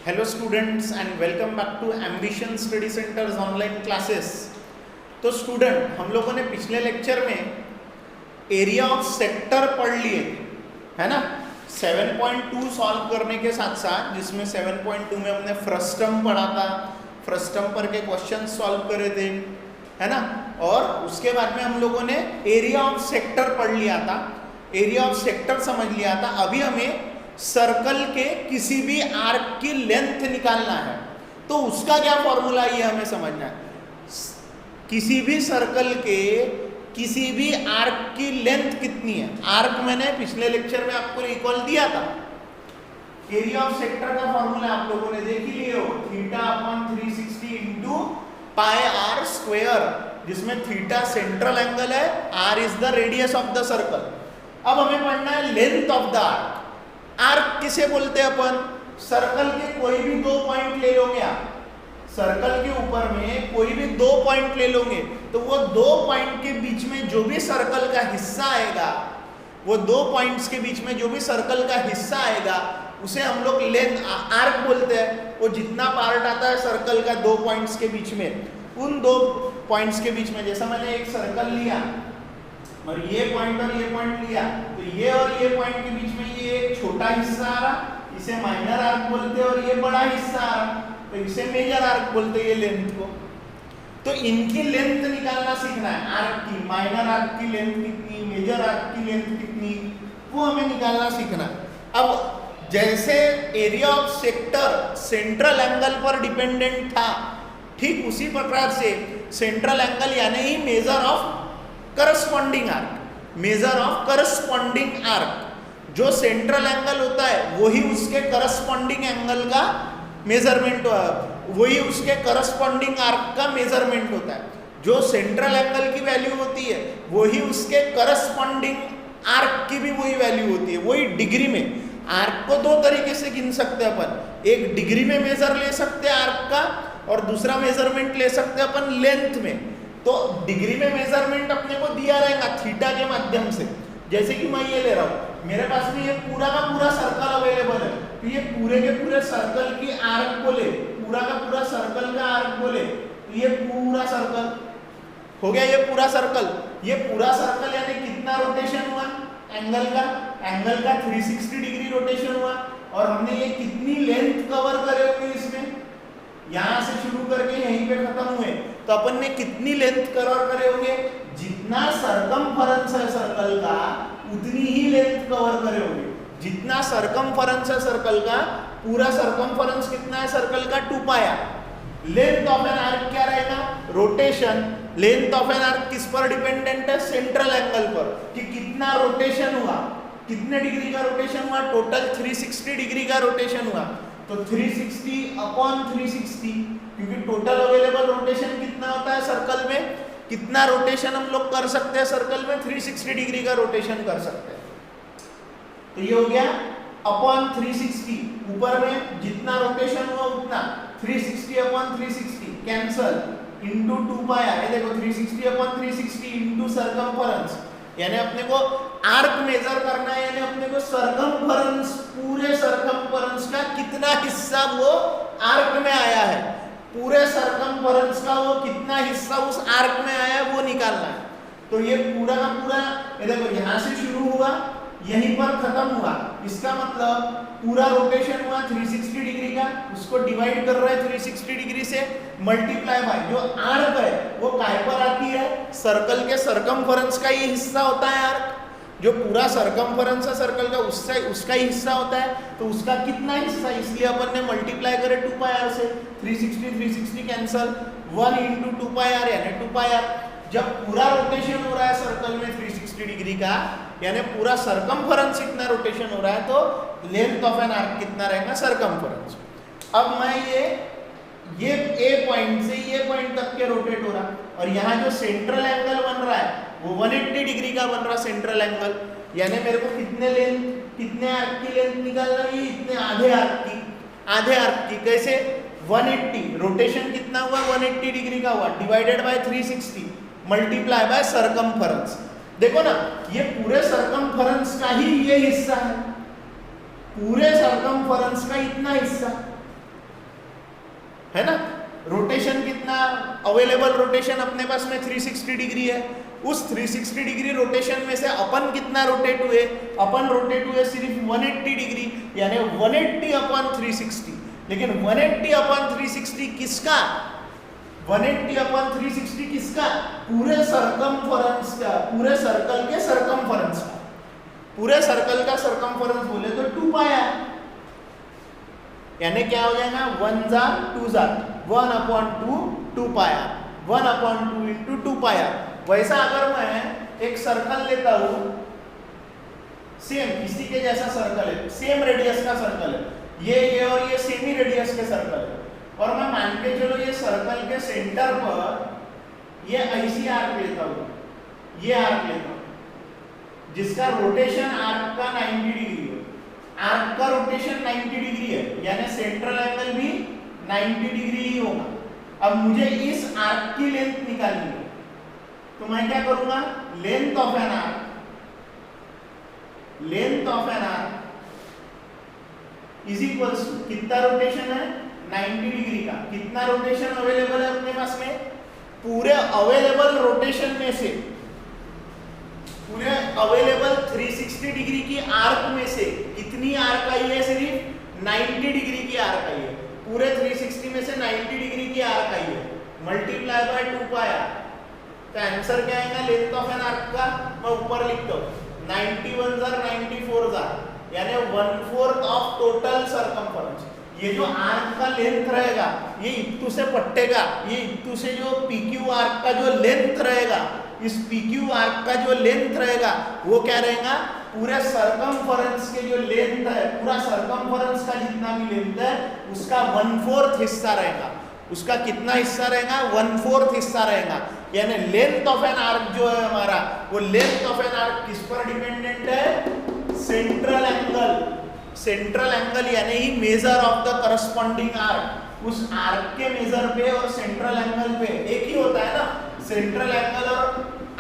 Hello students and welcome back to ambition study centres online classes. तो student, हम लोगों ने पिछले लेक्चर में एरिया ऑफ सेक्टर पढ़ लिए, है ना। 7.2 सॉल्व करने के साथ साथ, जिसमें 7.2 में हमने फ्रस्टम पढ़ा था, फ्रस्टम पर के क्वेश्चन सॉल्व करे थे, है ना। और उसके बाद में हम लोगों ने एरिया ऑफ सेक्टर पढ़ लिया था, एरिया ऑफ सेक्टर समझ लिया था। अभी हमें सर्कल के किसी भी आर्क की लेंथ निकालना है, तो उसका क्या फॉर्मूला ये हमें समझना है। किसी भी सर्कल के किसी भी आर्क की लेंथ कितनी है। आर्क मैंने पिछले लेक्चर में आपको रिकॉल दिया था। एरिया ऑफ सेक्टर का फॉर्मूला आप लोगों ने देख ही लिए हो, θ/360 इंटू पाई आर स्क्वायर, जिसमें थीटा सेंट्रल एंगल है, r is the radius of the circle. अब हमें पढ़ना है length of the arc. Arc किसे बोलते हैं अपन? सर्कल के कोई भी दो पॉइंट ले लोगे आप, सर्कल के ऊपर में कोई भी दो पॉइंट ले लोगे, तो वो दो पॉइंट के बीच में जो भी सर्कल का हिस्सा आएगा, वो दो पॉइंट्स के बीच में जो भी सर्कल का हिस्सा आएगा, उसे हम लोग लेंथ आर्क बोलते हैं। वो जितना पार्ट आता है सर्कल का दो पॉइंट्स के बीच में, उन दो पॉइंट्स के बीच में, जैसा मैंने एक सर्कल लिया और ये पॉइंट और ये पॉइंट लिया, तो ये और ये पॉइंट के बीच में ये एक छोटा हिस्सा आ रहा, इसे माइनर आर्क बोलते हैं, और ये बड़ा हिस्सा आ रहा, तो इसे मेजर आर्क बोलते हैं, ये लेंथ को। तो इनकी लेंथ निकालना सीखना है, आर्क की। माइनर आर्क की लेंथ कितनी, मेजर आर्क की लेंथ कितनी, वो हमें निकालना सीखना है। अब जैसे area of sector central angle पर डिपेंडेंट था, ठीक उसी प्रकार से सेंट्रल एंगल यानी ही major of corresponding arc, major of corresponding arc, जो सेंट्रल एंगल होता है वही उसके करस्पॉन्डिंग एंगल का मेजरमेंट, वही उसके करस्पॉन्डिंग आर्क का मेजरमेंट होता है। जो सेंट्रल एंगल की वैल्यू होती है वही उसके करस्पॉन्डिंग आर्क की भी वही वैल्यू होती है, वही डिग्री में। आर्क को दो तरीके से गिन सकते हैं अपन, एक डिग्री में मेजर ले सकते हैं आर्क का, और दूसरा मेजरमेंट ले सकते हैं अपन लेंथ में। तो डिग्री में मेजरमेंट अपने को दिया रहेगा थीटा के माध्यम से। जैसे कि मैं ये ले रहा हूँ, मेरे पास में ये पूरा का पूरा सर्कल अवेलेबल है, तो ये पूरे के पूरे सर्कल की आर्क बोले, पूरा का पूरा सर्कल का आर्क बोले, तो ये पूरा सर्कल हो गया, ये पूरा सर्कल। ये पूरा सर्कल यानी कितना रोटेशन हुआ एंगल का? एंगल का 360 डिग्री रोटेशन हुआ। और हमने ये कितनी लेंथ कवर करे हुए इसमें, यहां से शुरू करके यहीं पे खत्म हुए, तो अपन ने कितनी लेंथ कवर करे होंगे? जितना सरकमफरेंस है सर्कल का उतनी ही लेंथ कवर करे होंगे। जितना सरकमफरेंस है सर्कल का, पूरा सरकमफरेंस कितना है सर्कल का? 2 पाई। लेंथ ऑफ एन आर्क क्या रहेगा? Rotation. Length of an arc किस पर डिपेंडेंट है? सेंट्रल एंगल पर, कि कितना रोटेशन हुआ, कितने डिग्री का रोटेशन हुआ? टोटल 360 डिग्री का रोटेशन हुआ। तो 360/360, क्योंकि टोटल अवेलेबल रोटेशन कितना होता है सर्कल में, कितना रोटेशन हम लोग कर सकते हैं सर्कल में? 360 डिग्री का रोटेशन कर सकते हैं। तो ये हो गया अपॉन 360, ऊपर में जितना रोटेशन हुआ उतना, 360/360 कैंसल, इंटू 2 पाई। ये देखो 360/360 इंटू सरकमफरेंस, यानी अपने को आर्क मेजर करना है, यानी अपने को सरकमफरेंस, पूरे सरकमफरेंस का कितना हिस्सा वो आर्क में आया है, पूरे सरकमफरेंस का वो कितना हिस्सा उस आर्क में आया है वो निकालना है। तो ये पूरा का पूरा, ये देखो यहाँ से शुरू हुआ, यहीं पर खत्म हुआ, इसका मतलब पूरा रोटेशन हुआ 360 डिग्री का, उसको डिवाइड कर रहे हैं 360 डिग्री से, मल्टीप्लाई बाय जो आर्क है वो काय पर आती है? सर्कल के सरकमफरेंस का ये हिस्सा होता है आर्क, जो पूरा सरकमफरेंस है सर्कल का उसका ही हिस्सा होता है। तो उसका कितना हिस्सा, इसलिए अपन ने मल्टीप्लाई करे 2 पाई आर से, 360 कैंसल, 1 इंटू 2 पाई आर यानी 2 पाई आर। जब पूरा रोटेशन हो रहा है सर्कल में 360 डिग्री का, यानी पूरा सरकमफरेंस इतना रोटेशन हो रहा है, तो लेंथ ऑफ एन आर्क कितना रहेगा? सरकमफरेंस। अब मैं ये ए पॉइंट से ये पॉइंट तक के रोटेट हो रहा, और यहाँ जो सेंट्रल एंगल बन रहा है वो 180 डिग्री का बन रहा सेंट्रल एंगल, यानी मेरे को कितने आर्क की लेंथ निकालना है? इतने आधे आर्क की। कैसे? 180, रोटेशन कितना हुआ? 180 डिग्री का हुआ, divided by 360 multiply bye circumference. देखो ना, ये पूरे सरकमफरेंस का ही ये हिस्सा है, पूरे सरकमफरेंस का इतना हिस्सा, है ना। रोटेशन कितना, अवेलेबल रोटेशन अपने पास में 360 डिग्री है। उस 360 डिग्री रोटेशन में से अपन कितना रोटेट हुए, अपन रोटेट हुए सिर्फ 180 डिग्री, यानी 180 अपॉन 360। लेकिन 180 अपॉन 360 किसका, 180 अपॉन 360 किसका, पूरे सरकमफेरेंस का, पूरे सर्कल के सरकमफेरेंस का। पूरे सर्कल का सरकमफेरेंस बोले तो 2 पाई आर, यानी क्या हो जाएगा, 1 जा 2 जा 1 upon 2 2 pi r, 1 upon 2 into 2 pi r. वैसा अगर मैं एक सर्कल लेता हूं, सेम इसी के जैसा सर्कल है, सेम रेडियस का सर्कल है, ये और ये सेम ही रेडियस के सर्कल है, और मैं मान के चलो ये सर्कल के सेंटर पर ये ऐसी आर्क लेता हूं, ये आर्क लेता हूं जिसका रोटेशन आर्क का 90 डिग्री है। आर्क का रोटेशन 90 डिग्री है, यानी सेंट्रल एंगल भी 90 डिग्री ही होगा। अब मुझे इस आर्क की लेंथ निकालनी है, तो मैं क्या करूंगा, length of N arc, length of N arc is equals to कितना रोटेशन है, 90 डिग्री का। कितना रोटेशन अवेलेबल है अपने पास में, पूरे अवेलेबल रोटेशन में से, पूरे अवेलेबल 360 डिग्री की आर्क में से कितनी आर्क आई है, सिर्फ 90 डिग्री की आर्क आई है। पूरे 360 में से 90 डिग्री की आर्क आई है, मल्टीप्लाई बाय 2 पाई आर। तो आंसर क्या आएगा, लेंथ ऑफ एन आर्क का मैं ऊपर लिखता हूं, 91 जार 94 जार, यानी 1/4 ऑफ टोटल सरकमफेरेंस। ये जो आर्क का लेंथ रहेगा, ये इत्तू से पट्टेगा, ये इत्तू से जो PQ आर्क का जो लेंथ रहेगा, इस PQ आर्क का जो लेंथ रहेगा वो क्या रहेगा, पूरे सरकमफेरेंस के जो लेंथ है, पूरा सरकमफेरेंस का जितना भी लेंथ है उसका 1/4 हिस्सा रहेगा। उसका कितना हिस्सा रहेगा, 1/4 हिस्सा रहेगा। यानी लेंथ ऑफ एन आर्क जो है हमारा, वो लेंथ ऑफ एन आर्क किस पर डिपेंडेंट है, सेंट्रल एंगल। सेंट्रल एंगल यानी ही major of the corresponding arc, उस आर्क के मेजर पे और सेंट्रल एंगल पे एक ही होता है ना। सेंट्रल एंगल और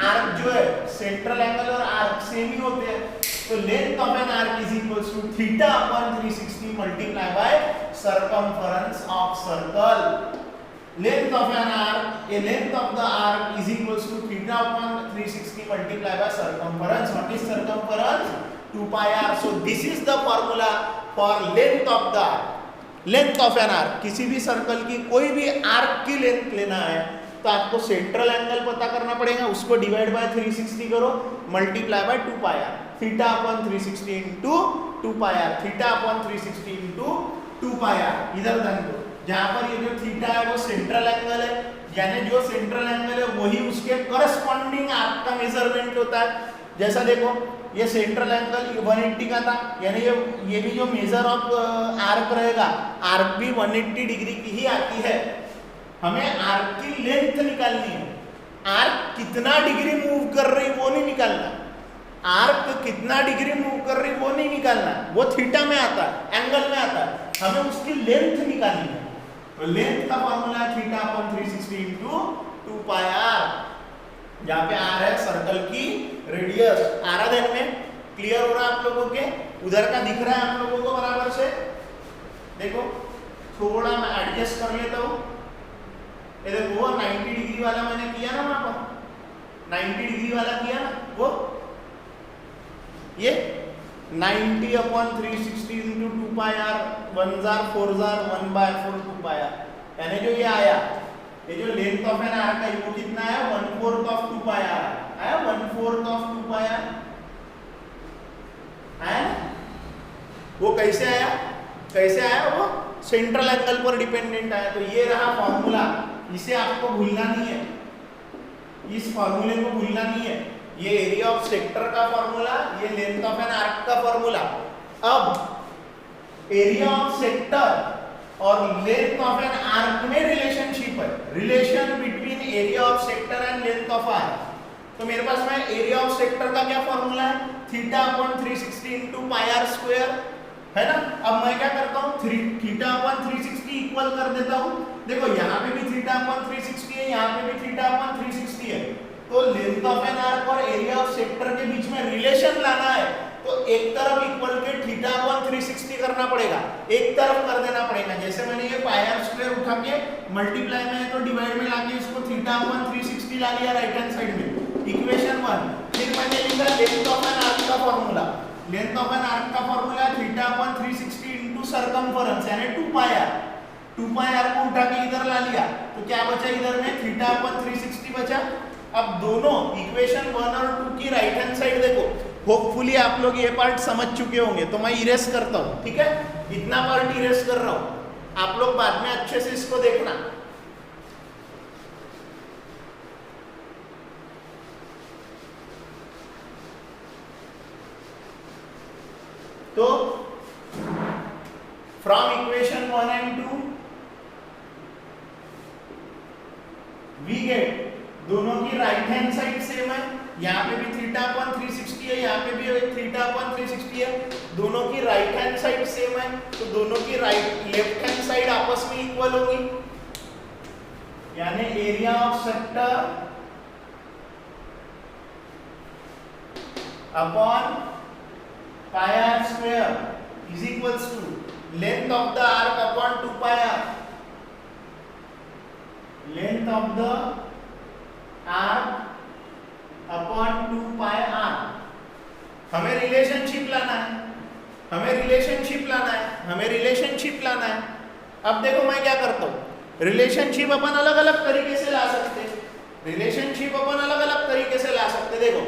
आर्क जो है, सेंट्रल एंगल और आर्क सेम ही होते हैं। तो length of N arc is equals to theta upon 360 multiply by circumference of circle. Length of N arc, a length of the arc is equals to theta upon 360 multiply by circumference. What is circumference, 2 pi r. So this is the formula for length of the arc. Length of N आर्क, किसी भी circle की कोई भी arc की length लेना है तो आपको सेंट्रल एंगल पता करना पड़ेगा, उसको डिवाइड बाय 360 करो, multiply by 2 pi r, theta upon 360 into 2 pi r, theta upon 360 into 2 pi r. इधर ध्यान दो, जहां पर ये जो थीटा है वो सेंट्रल एंगल है, यानी जो सेंट्रल एंगल है वही उसके करस्पॉन्डिंग आर्क का मेजरमेंट होता है। जैसा देखो ये सेंट्रल एंगल 180 का था, यानी ये भी जो मेजर ऑफ आर्क रहेगा, आर्क भी 180 डिग्री की ही आती है। हमें आर्क की लेंथ निकालनी है, आर्क कितना डिग्री मूव कर रही वो नहीं निकालना, आर्क कितना डिग्री मूव कर रही वो नहीं निकालना, वो थीटा में आता है, एंगल में आता है, हमें उसकी लेंथ निकालनी है। तो लेंथ का फॉर्मूला है theta upon 360 into 2 pi r, जहाँ पे आर है सर्कल की रेडियस। आ रहा ध्यान में, क्लियर हो रहा है आप लोगों के, उधर का दिख रहा है आप लोगों को बराबर से। देखो थोड़ा मैं एडजस्ट कर लेता हूँ, ये देखो 90 डिग्री वाला मैंने किया ना वहां पर, 90 डिग्री वाला किया ना, वो ये 90 अपॉन 360 इंटू 2 पाई आर, 1 जार 4 जार 1/4 2 पाई आर, यानी जो ये आया, ये जो लेंथ ऑफ एन आर्क है वो कितना है, 1/4 ऑफ 2 पाई आर आया, 1/4 ऑफ 2 पाई आर आया। वो कैसे आया, कैसे आया, वो सेंट्रल एंगल पर डिपेंडेंट आया। तो ये रहा फॉर्मूला, इसे आपको भूलना नहीं है, इस फॉर्मूले को भूलना नहीं है। ये एरिया ऑफ सेक्टर का फॉर्मूला, ये लेंथ ऑफ एन आर्क का फॉर्मूला। अब एरिया ऑफ सेक्टर और लेंथ ऑफ एन आर्क में रिलेशनशिप है, relation between area of sector and length of arc. तो मेरे पास में एरिया ऑफ सेक्टर का क्या फॉर्मूला है, theta upon 360 into pi are square, है ना। अब मैं क्या करता हूँ, थीटा अपॉन 360 इक्वल कर देता हूँ। देखो यहाँ पे भी थीटा अपॉन 360 है, यहाँ पे भी थीटा अपॉन 360 है। तो लेंथ ऑफ एन आर्क और एरिया ऑफ सेक्टर के बीच में रिलेशन लाना है, तो एक तरफ इक्वल के थीटा अपॉन 360 करना पड़ेगा, एक तरफ कर देना पड़ेगा। जैसे मैंने ये पाई आर स्क्वायर उठा के मल्टीप्लाई में है तो डिवाइड में लाके इसको थीटा अपॉन 360 ला लिया राइट हैंड साइड में, इक्वेशन 1। फिर मैंने लिखा लेंथ ऑफ एन आर्क का formula, length of N arc का formula theta upon 360 into circumference यानी 2 पाई आर। 2 पाई आर को उठा के इधर ला लिया तो क्या बचा इधर में, थीटा अपॉन 360 बचा। अब दोनों इक्वेशन 1 और 2 की राइट हैंड साइड देखो, होपफुली आप लोग ये पार्ट समझ चुके होंगे तो मैं इरेज करता हूं, ठीक है, इतना पार्ट इरेज कर रहा हूं, आप लोग बाद में अच्छे से इसको देखना। तो from equation 1 and 2 we get, दोनों की राइट हैंड साइड सेम है, यहाँ पे भी थीटा अपॉन 360 है, यहाँ पे भी थीटा अपॉन 360 है, दोनों की राइट हैंड साइड सेम है तो दोनों की लेफ्ट हैंड साइड आपस में इक्वल होगी, यानी area of sector upon pi are square is equals to length of the arc upon 2 pi r, length of the arc upon 2 pi r. हमें relationship लाना है, हमें रिलेशनशिप लाना है, हमें रिलेशनशिप लाना है। अब देखो मैं क्या करता हूं, रिलेशनशिप अपन अलग अलग तरीके से ला सकते हैं, रिलेशनशिप अपन अलग अलग तरीके से ला सकते। देखो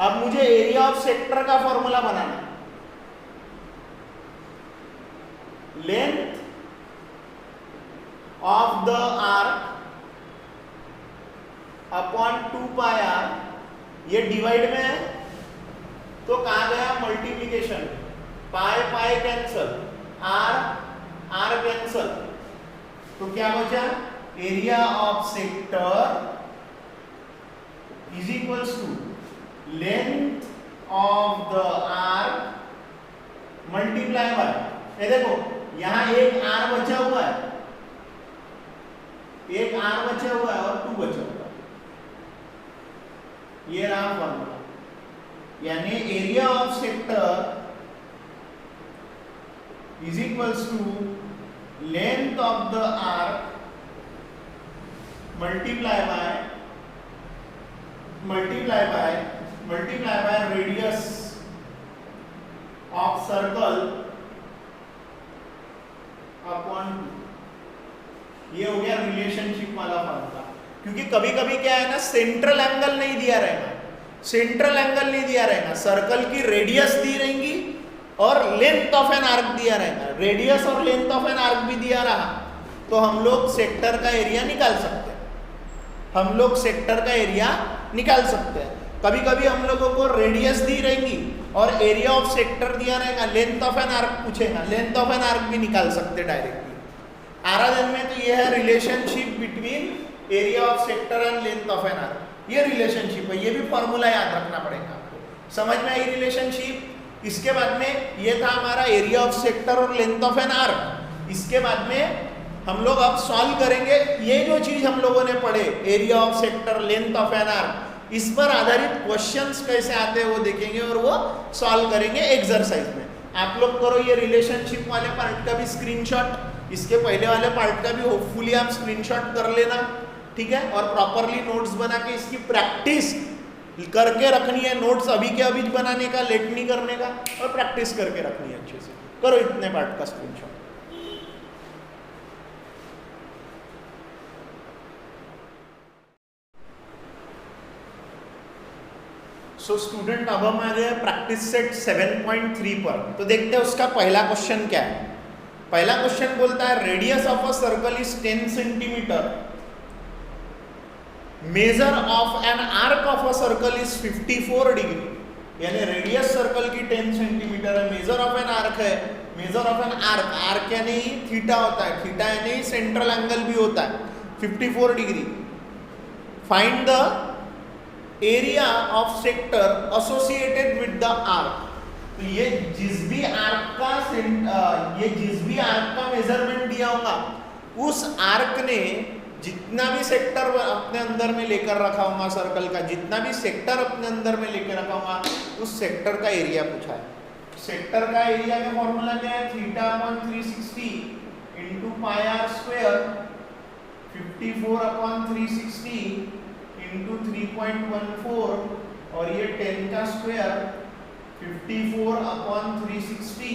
अब मुझे एरिया ऑफ सेक्टर का फॉर्मूला बनाना है, length of the arc upon 2 pi r, ये डिवाइड में है तो कहां गया multiplication, pi pi cancel, r r cancel, तो क्या बचा area of sector is equals to length of the arc multiply by, ये देखो यहां एक आर बचा हुआ है, एक आर बचा हुआ है और 2 बचा हुआ है, ये रहा फॉर्मूला, यानी area of sector is equals to length of the arc multiply by radius of circle upon, ये हो गया रिलेशनशिप वाला फॉर्मूला। क्योंकि कभी कभी क्या है ना, सेंट्रल एंगल नहीं दिया रहेगा, सेंट्रल एंगल नहीं दिया रहेगा, सर्कल की रेडियस दी रहेंगी और लेंथ ऑफ एन आर्क दिया रहेगा, रेडियस और लेंथ ऑफ एन आर्क भी दिया रहा तो हम लोग सेक्टर का एरिया निकाल सकते हैं, हम लोग सेक्टर का एरिया निकाल सकते हैं। कभी कभी हम लोगों को रेडियस दी रहेगी और एरिया ऑफ सेक्टर दिया रहेगा, लेंथ ऑफ एन आर्क पूछेगा, लेंथ ऑफ एन आर्क भी निकाल सकते डायरेक्टली। आराधन में तो ये है relationship between area of sector and length of an arc, ये रिलेशनशिप है, ये भी फॉर्मूला याद रखना पड़ेगा आपको। समझ में आई रिलेशनशिप? इसके बाद में ये था हमारा एरिया ऑफ सेक्टर और लेंथ ऑफ एन आर्क। इसके बाद में हम लोग अब सॉल्व करेंगे ये जो चीज हम लोगों ने पढ़े, area of sector, length of an arc, इस पर आधारित क्वेश्चंस कैसे आते हैं वो देखेंगे और वो सॉल्व करेंगे एक्सरसाइज में। आप लोग करो ये रिलेशनशिप वाले पार्ट का भी स्क्रीनशॉट, इसके पहले वाले पार्ट का भी होपफुली आप स्क्रीनशॉट कर लेना, ठीक है, और प्रॉपरली नोट्स बना के इसकी प्रैक्टिस करके रखनी है। नोट्स अभी के अभी बनाने का, लेट नहीं करने का, और प्रैक्टिस करके रखनी है अच्छे से। करो इतने पार्ट का स्क्रीनशॉट। सो स्टूडेंट, अब हम आ गए प्रैक्टिस सेट 7.3 पर। तो देखते हैं उसका पहला क्वेश्चन क्या है। पहला क्वेश्चन बोलता है radius of a circle is 10 centimetre, major of N arc of a circle is 54 degree. यानी रेडियस सर्कल की 10 सेंटीमीटर है, मेजर ऑफ एन आर्क है, measure of an arc, arc यानी थीटा होता है, थीटा यानी सेंट्रल एंगल भी होता है, 54 degree. Find the area of sector associated with the arc. तो ये जिस भी आर्क का मेजरमेंट दिया होगा, उस आर्क ने जितना भी सेक्टर अपने अंदर में लेकर रखा होगा, सर्कल का जितना भी सेक्टर अपने अंदर में लेकर रखा होगा, उस सेक्टर का एरिया पूछा है। सेक्टर का एरिया का फॉर्मूला क्या है, theta upon 360 into pi are square 54 upon 360 into 3.14 और ये 10 का स्क्वायर 54 अपॉन 360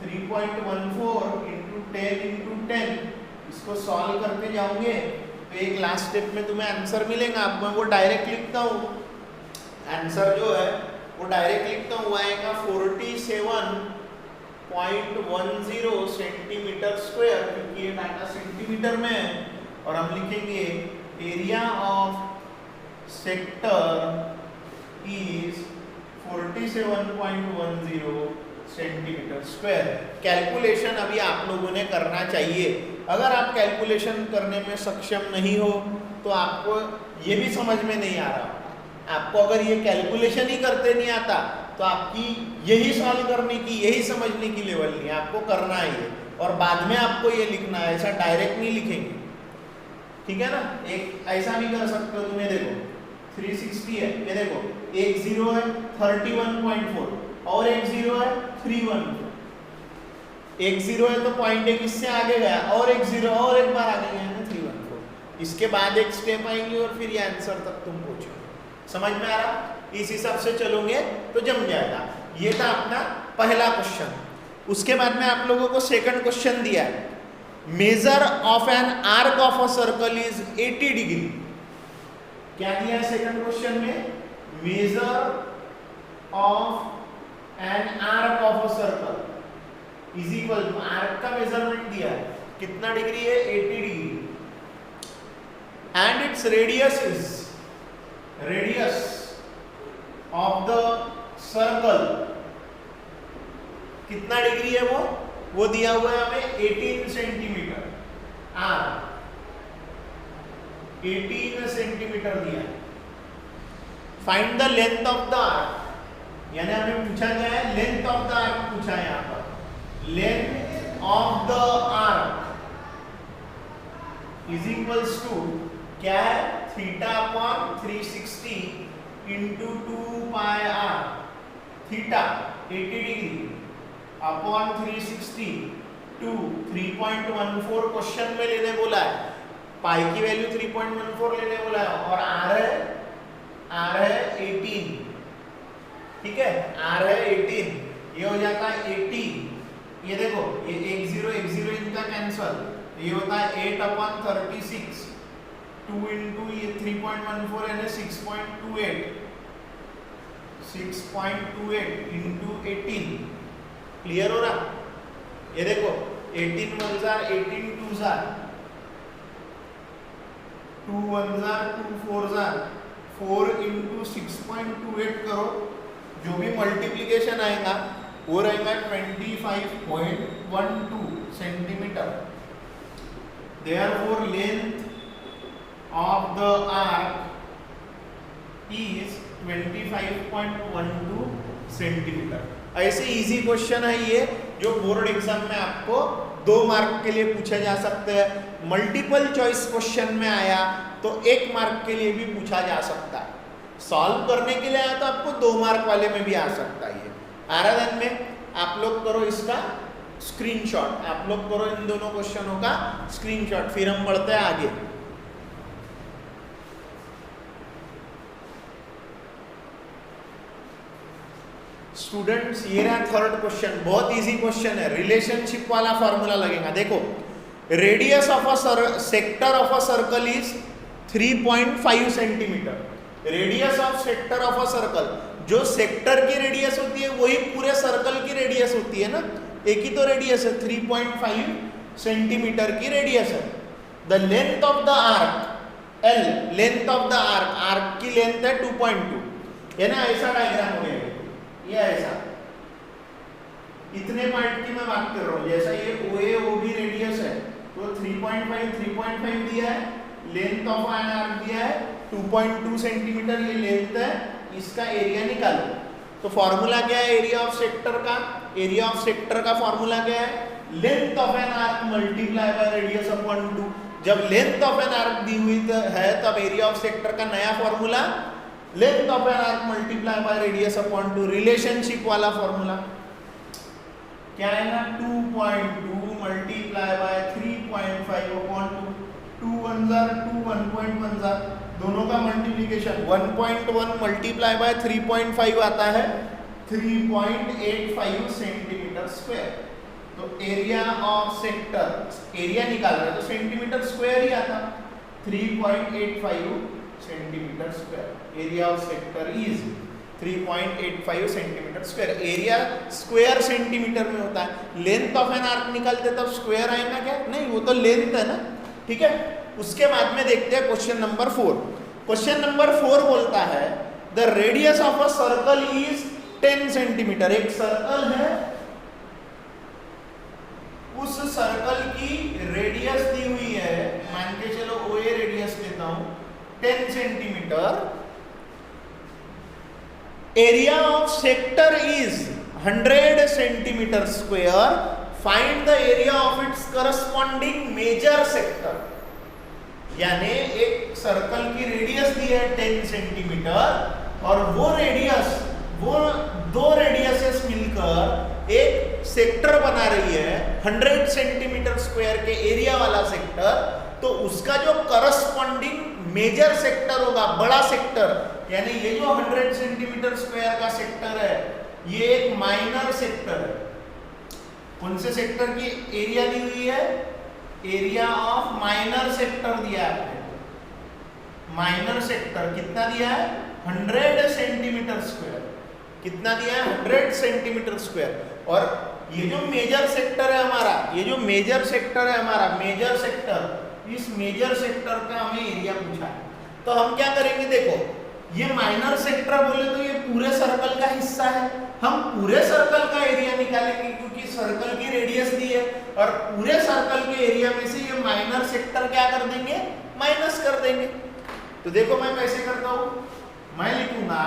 3.14 इंटू 10 इंटू 10। इसको सॉल्व करते जाओगे तो एक लास्ट स्टेप में तुम्हें आंसर मिलेगा। अब मैं वो डायरेक्ट लिखता हूँ, आंसर जो है वो डायरेक्ट लिखता हूँ, आएगा 47.10 सेंटीमीटर स्क्वायर, क्योंकि ये डाटा सेंटीमीटर में है। और हम लिखेंगे area of sector is 47.10 centimetre square. Calculation अभी आप लोगों ने करना चाहिए। अगर आप कैलकुलेशन करने में सक्षम नहीं हो तो आपको ये भी समझ में नहीं आ रहा, आपको अगर ये कैलकुलेशन ही करते नहीं आता तो आपकी यही सॉल्व करने की, यही समझने की लेवल नहीं, आपको करना है ये और बाद में आपको ये लिखना है, ऐसा डायरेक्ट नहीं लिखेंगे, ठीक है ना। एक ऐसा भी कर सकते हो, तुम्हें देखो 360 है, ये देखो एक 0 है 31.4 और एक 0 है 314, एक 0 है तो पॉइंट एक इससे आगे गया और एक 0 और एक बार आगे गया है 314। इसके बाद एक स्टेप आएंगे और फिर ये आंसर तक तुम पहुंचोगे। समझ में आ रहा? इस हिसाब से चलोगे तो जम जाएगा। ये था अपना पहला क्वेश्चन। उसके बाद में आप लोगों को सेकंड क्वेश्चन दिया है, measure of N arc of a circle is 80 degree. क्या दिया है सेकंड क्वेश्चन में? Measure of N arc of a circle is equal to, arc का मेजरमेंट दिया है, कितना डिग्री है? 80 degree. And its radius is, radius of the circle कितना डिग्री है? वो दिया हुआ है हमें 18 सेंटीमीटर। आर 18 सेंटीमीटर दिया है। Find the length of the arc, यानी हमें पूछा गया है लेंथ ऑफ द आर्क पूछा है। यहां पर length of the arc is equals to क्या है? Theta upon 360 into 2 pi r. Theta 80 degree upon 360 to 3.14 question में लेने बोला है, पाई की वैल्यू 3.14 लेने बोला है और आर है 18, ठीक है, आर है 18, ये हो जाता है 80। ये देखो ये एक जीरो इनका कैंसल, ये होता है 8 अपॉन 36, 2 इंटू ये 3.14 यानी 6.28 इंटू 18। क्लियर हो रहा? ये देखो 18 1 jar 18 2 jar 2 1 jar 2 4 jar 4 into 6.28 करो, जो भी मल्टीप्लीकेशन आएगा वो रहेगा 25.12 centimetre. Therefore length of the arc is 25.12 centimetre. ऐसे इजी क्वेश्चन है ये, जो बोर्ड एग्जाम में आपको 2 मार्क के लिए पूछा जा सकते हैं। मल्टीपल चॉइस क्वेश्चन में आया तो 1 मार्क के लिए भी पूछा जा सकता है। सॉल्व करने के लिए आया तो आपको 2 मार्क वाले में भी आ सकता है। आराधन में आप लोग करो इसका स्क्रीनशॉट, आप लोग करो इन दोनों क्वेश्चनों का स्क्रीनशॉट, फिर हम बढ़ते हैं आगे। स्टूडेंट्स ये रहा थर्ड क्वेश्चन, बहुत इजी क्वेश्चन है, रिलेशनशिप वाला फॉर्मूला लगेगा। देखो radius of a sector of a circle is 3.5 centimetre. Radius of sector of a circle, जो सेक्टर की रेडियस होती है वही पूरे सर्कल की रेडियस होती है ना, एक ही तो रेडियस है, 3.5 सेंटीमीटर की रेडियस है। The length of the arc L, length of the arc, arc की लेंथ है 2.2, है ना। ऐसा डायग्राम हो गया ये, ऐसा इतने पार्ट की मैं बात कर रहा हूँ। जैसा ये OA OB रेडियस है तो 3.5 दिया है, लेंथ ऑफ एन आर्क दिया है 2.2 सेंटीमीटर, ये लेंथ है, इसका एरिया निकालो। तो फॉर्मूला क्या है एरिया ऑफ सेक्टर का? एरिया ऑफ सेक्टर का फॉर्मूला क्या है? Length of an arc multiply by radius upon 2। जब लेंथ ऑफ एन आर्क दी हुई है तब एरिया ऑफ सेक्टर का नया formula length of an arc multiply by radius upon 2, relationship वाला फॉर्मूला क्या है ना, 2.2 multiply by 3.5 upon 2, 2 1 jar 2, 1.1 jar, दोनों का मल्टीप्लिकेशन 1.1 मल्टीप्लाई बाय 3.5 आता है 3.85 सेंटीमीटर स्क्वायर। तो एरिया ऑफ सेक्टर, एरिया निकाल रहे हैं तो सेंटीमीटर स्क्वायर ही आता, 3.85 centimetre square. Area of sector is 3.85 centimetre square. Area square centimetre में होता है। लेंथ ऑफ एन आर्क निकालते तब स्क्वायर आएगा क्या? नहीं, वो तो लेंथ है ना, ठीक है। उसके बाद में देखते हैं क्वेश्चन नंबर 4। क्वेश्चन नंबर 4 बोलता है the radius of a circle is 10 centimetre. एक सर्कल है, उस सर्कल की रेडियस दी हुई है, मान के चलो OA रेडियस लेता हूं 10 centimetre. Area of sector is 100 centimetre square. Find the area of its corresponding major sector. यानी एक सर्कल की रेडियस दी है 10 सेंटीमीटर और वो रेडियस, वो दो रेडियसेस मिलकर एक सेक्टर बना रही है 100 सेंटीमीटर स्क्वायर के एरिया वाला सेक्टर। तो उसका जो करस्पॉन्डिंग मेजर सेक्टर होगा, बड़ा सेक्टर, यानी ये जो 100 सेंटीमीटर स्क्वायर का सेक्टर है ये एक माइनर सेक्टर है। कौन से सेक्टर की एरिया दी हुई है? एरिया ऑफ माइनर सेक्टर दिया है। माइनर सेक्टर कितना दिया है? 100 सेंटीमीटर स्क्वायर। कितना दिया है? 100 सेंटीमीटर स्क्वायर। और ये जो मेजर सेक्टर है हमारा, ये जो मेजर सेक्टर है हमारा, मेजर सेक्टर, इस मेजर सेक्टर का हमें एरिया पूछा है। तो हम क्या करेंगे, देखो ये माइनर सेक्टर बोले तो ये पूरे सर्कल का हिस्सा है, हम पूरे सर्कल का एरिया निकालेंगे क्योंकि सर्कल की रेडियस दी है। और पूरे सर्कल के एरिया में से ये माइनर सेक्टर क्या कर देंगे? माइनस कर देंगे। तो देखो मैं कैसे करता हूं, मैं लिखूंगा,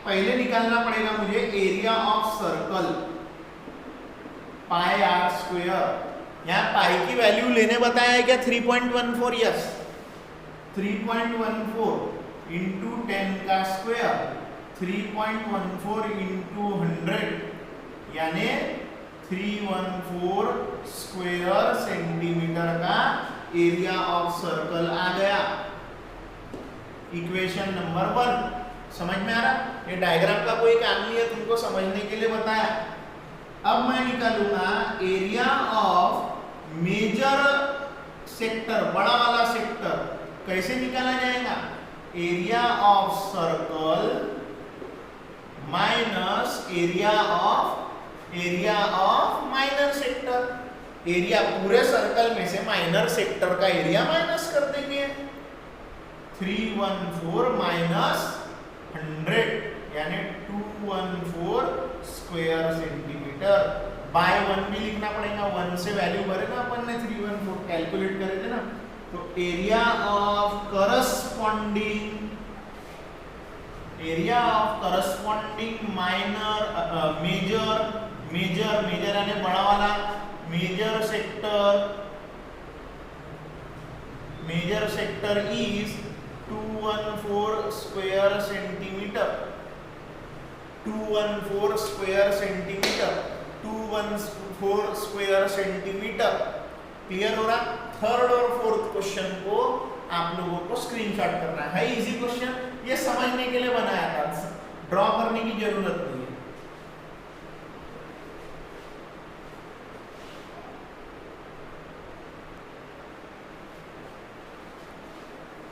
पहले निकालना पड़ेगा मुझे area of circle pi are square. यहाँ पाई की वैल्यू लेने बताया है क्या? 3.14। यस, 3.14 इंटू 10 का स्क्वायर, 3.14 इंटू 100 यानी 314 स्क्वायर सेंटीमीटर का एरिया ऑफ सर्कल आ गया। इक्वेशन नंबर 1 समझ में आ रहा? ये डायग्राम का कोई काम नहीं है, तुमको समझने के लिए बताया। अब मैं निकालूंगा एरिया ऑफ मेजर सेक्टर, बड़ा वाला सेक्टर। कैसे निकाला जाएगा? Area of circle minus area of minor sector. Area पूरे सर्कल में से माइनर सेक्टर का एरिया माइनस कर देंगे। 314 माइनस 100 यानी 214 स्क्वायर सेंटीमीटर। बाय 1 भी लिखना पड़ेगा, 1 से वैल्यू भरे ना अपन ने, 314 कैलकुलेट करे थे ना। तो area of corresponding minor major यानी बड़ा वाला major sector is 214 square centimetre. 214 square centimetre, 214 square centimetre. Clear हो रहा? थर्ड और फोर्थ क्वेश्चन को आप लोगों को स्क्रीनशॉट करना है। इजी क्वेश्चन, ये समझने के लिए बनाया था, ड्रॉ करने की जरूरत नहीं है।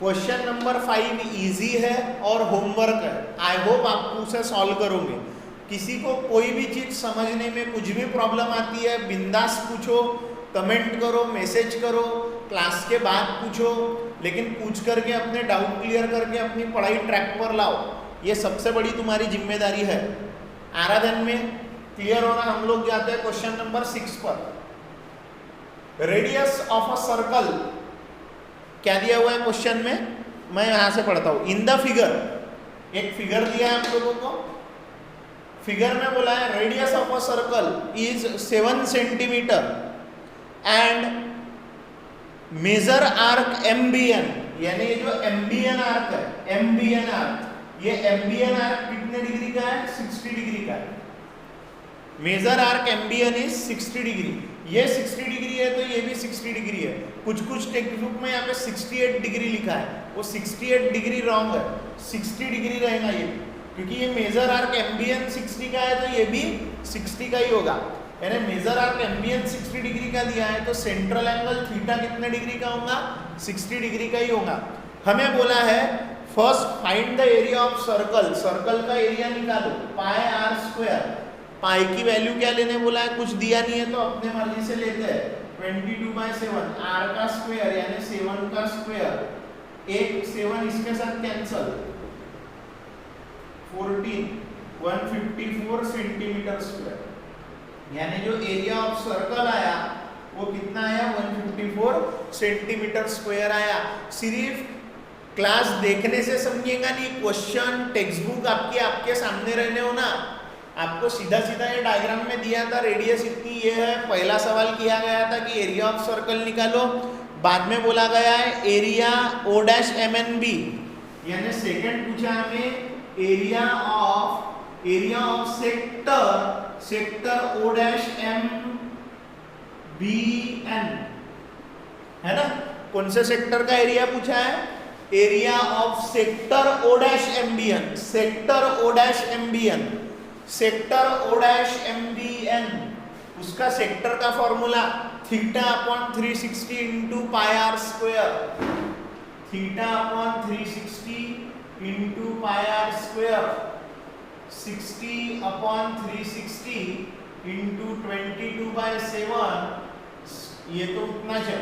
क्वेश्चन नंबर 5 इजी है और होमवर्क है। आई होप आप उसे सॉल्व करोगे। किसी को कोई भी चीज समझने में कुछ भी प्रॉब्लम आती है, बिंदास पूछो, कमेंट करो, मैसेज करो, क्लास के बाद पूछो, लेकिन पूछ करके अपने डाउट क्लियर करके अपनी पढ़ाई ट्रैक पर लाओ। ये सबसे बड़ी तुम्हारी जिम्मेदारी है। आराधन में क्लियर होना। हम लोग जाते हैं क्वेश्चन नंबर 6 पर। रेडियस ऑफ अ सर्कल क्या दिया हुआ है क्वेश्चन में, मैं यहां से पढ़ता हूं। इन द फिगर, एक फिगर दिया है आप लोगों को। फिगर में बोला है radius of a circle is 7 centimetre and major arc MBN, यानी ये जो MBN आर्क है, MBN आर्क ये एम्बियन आर्क कितने डिग्री का है? 60 डिग्री का है। Major arc M B N is 60 degree. ये 60 डिग्री है तो ये भी 60 डिग्री है। कुछ कुछ टेक्स्ट बुक में यहाँ पे 68 डिग्री लिखा है, वो 68 डिग्री रॉन्ग है, 60 डिग्री रहेगा ये, क्योंकि ये मेजर आर्क एम्बियन 60 का है तो ये भी 60 का ही होगा। यानी मेजर आर्क एम्बियन 60 डिग्री का दिया है तो सेंट्रल एंगल थीटा कितने डिग्री का होगा? 60 डिग्री का ही होगा। हमें बोला है first find the area of circle, circle का एरिया निकालो, पाई आर स्क्वायर। पाई की वैल्यू क्या लेने बोला है? कुछ दिया नहीं है तो अपने मर्जी से लेते हैं। 22/7 आर का स्क्वायर यानी 7 का स्क्वायर, एक 7 इसके साथ कैंसल, 14 154 सेंटीमीटर स्क्वायर। यानी जो एरिया ऑफ सर्कल आया वो कितना आया? 154 सेंटीमीटर स्क्वायर आया। सिर्फ क्लास देखने से समझिएगा नहीं, क्वेश्चन टेक्स्ट बुक आपके सामने रहने हो ना, आपको सीधा सीधा ये डायग्राम में दिया था, रेडियस इतनी ये है, पहला सवाल किया गया था कि एरिया ऑफ सर्कल निकालो, बाद में बोला गया है area O dash M N B, यानी सेकंड पूछा हमें area of sector O dash M B N, है ना? कौन से सेक्टर का एरिया पूछा है? Area of sector O dash M B N, sector O dash M B N, sector O dash M B N, उसका सेक्टर का formula theta upon 360 into pi are square, theta upon 360 into pi are square, 60 upon 360 into 22/7, ये तो उतना है,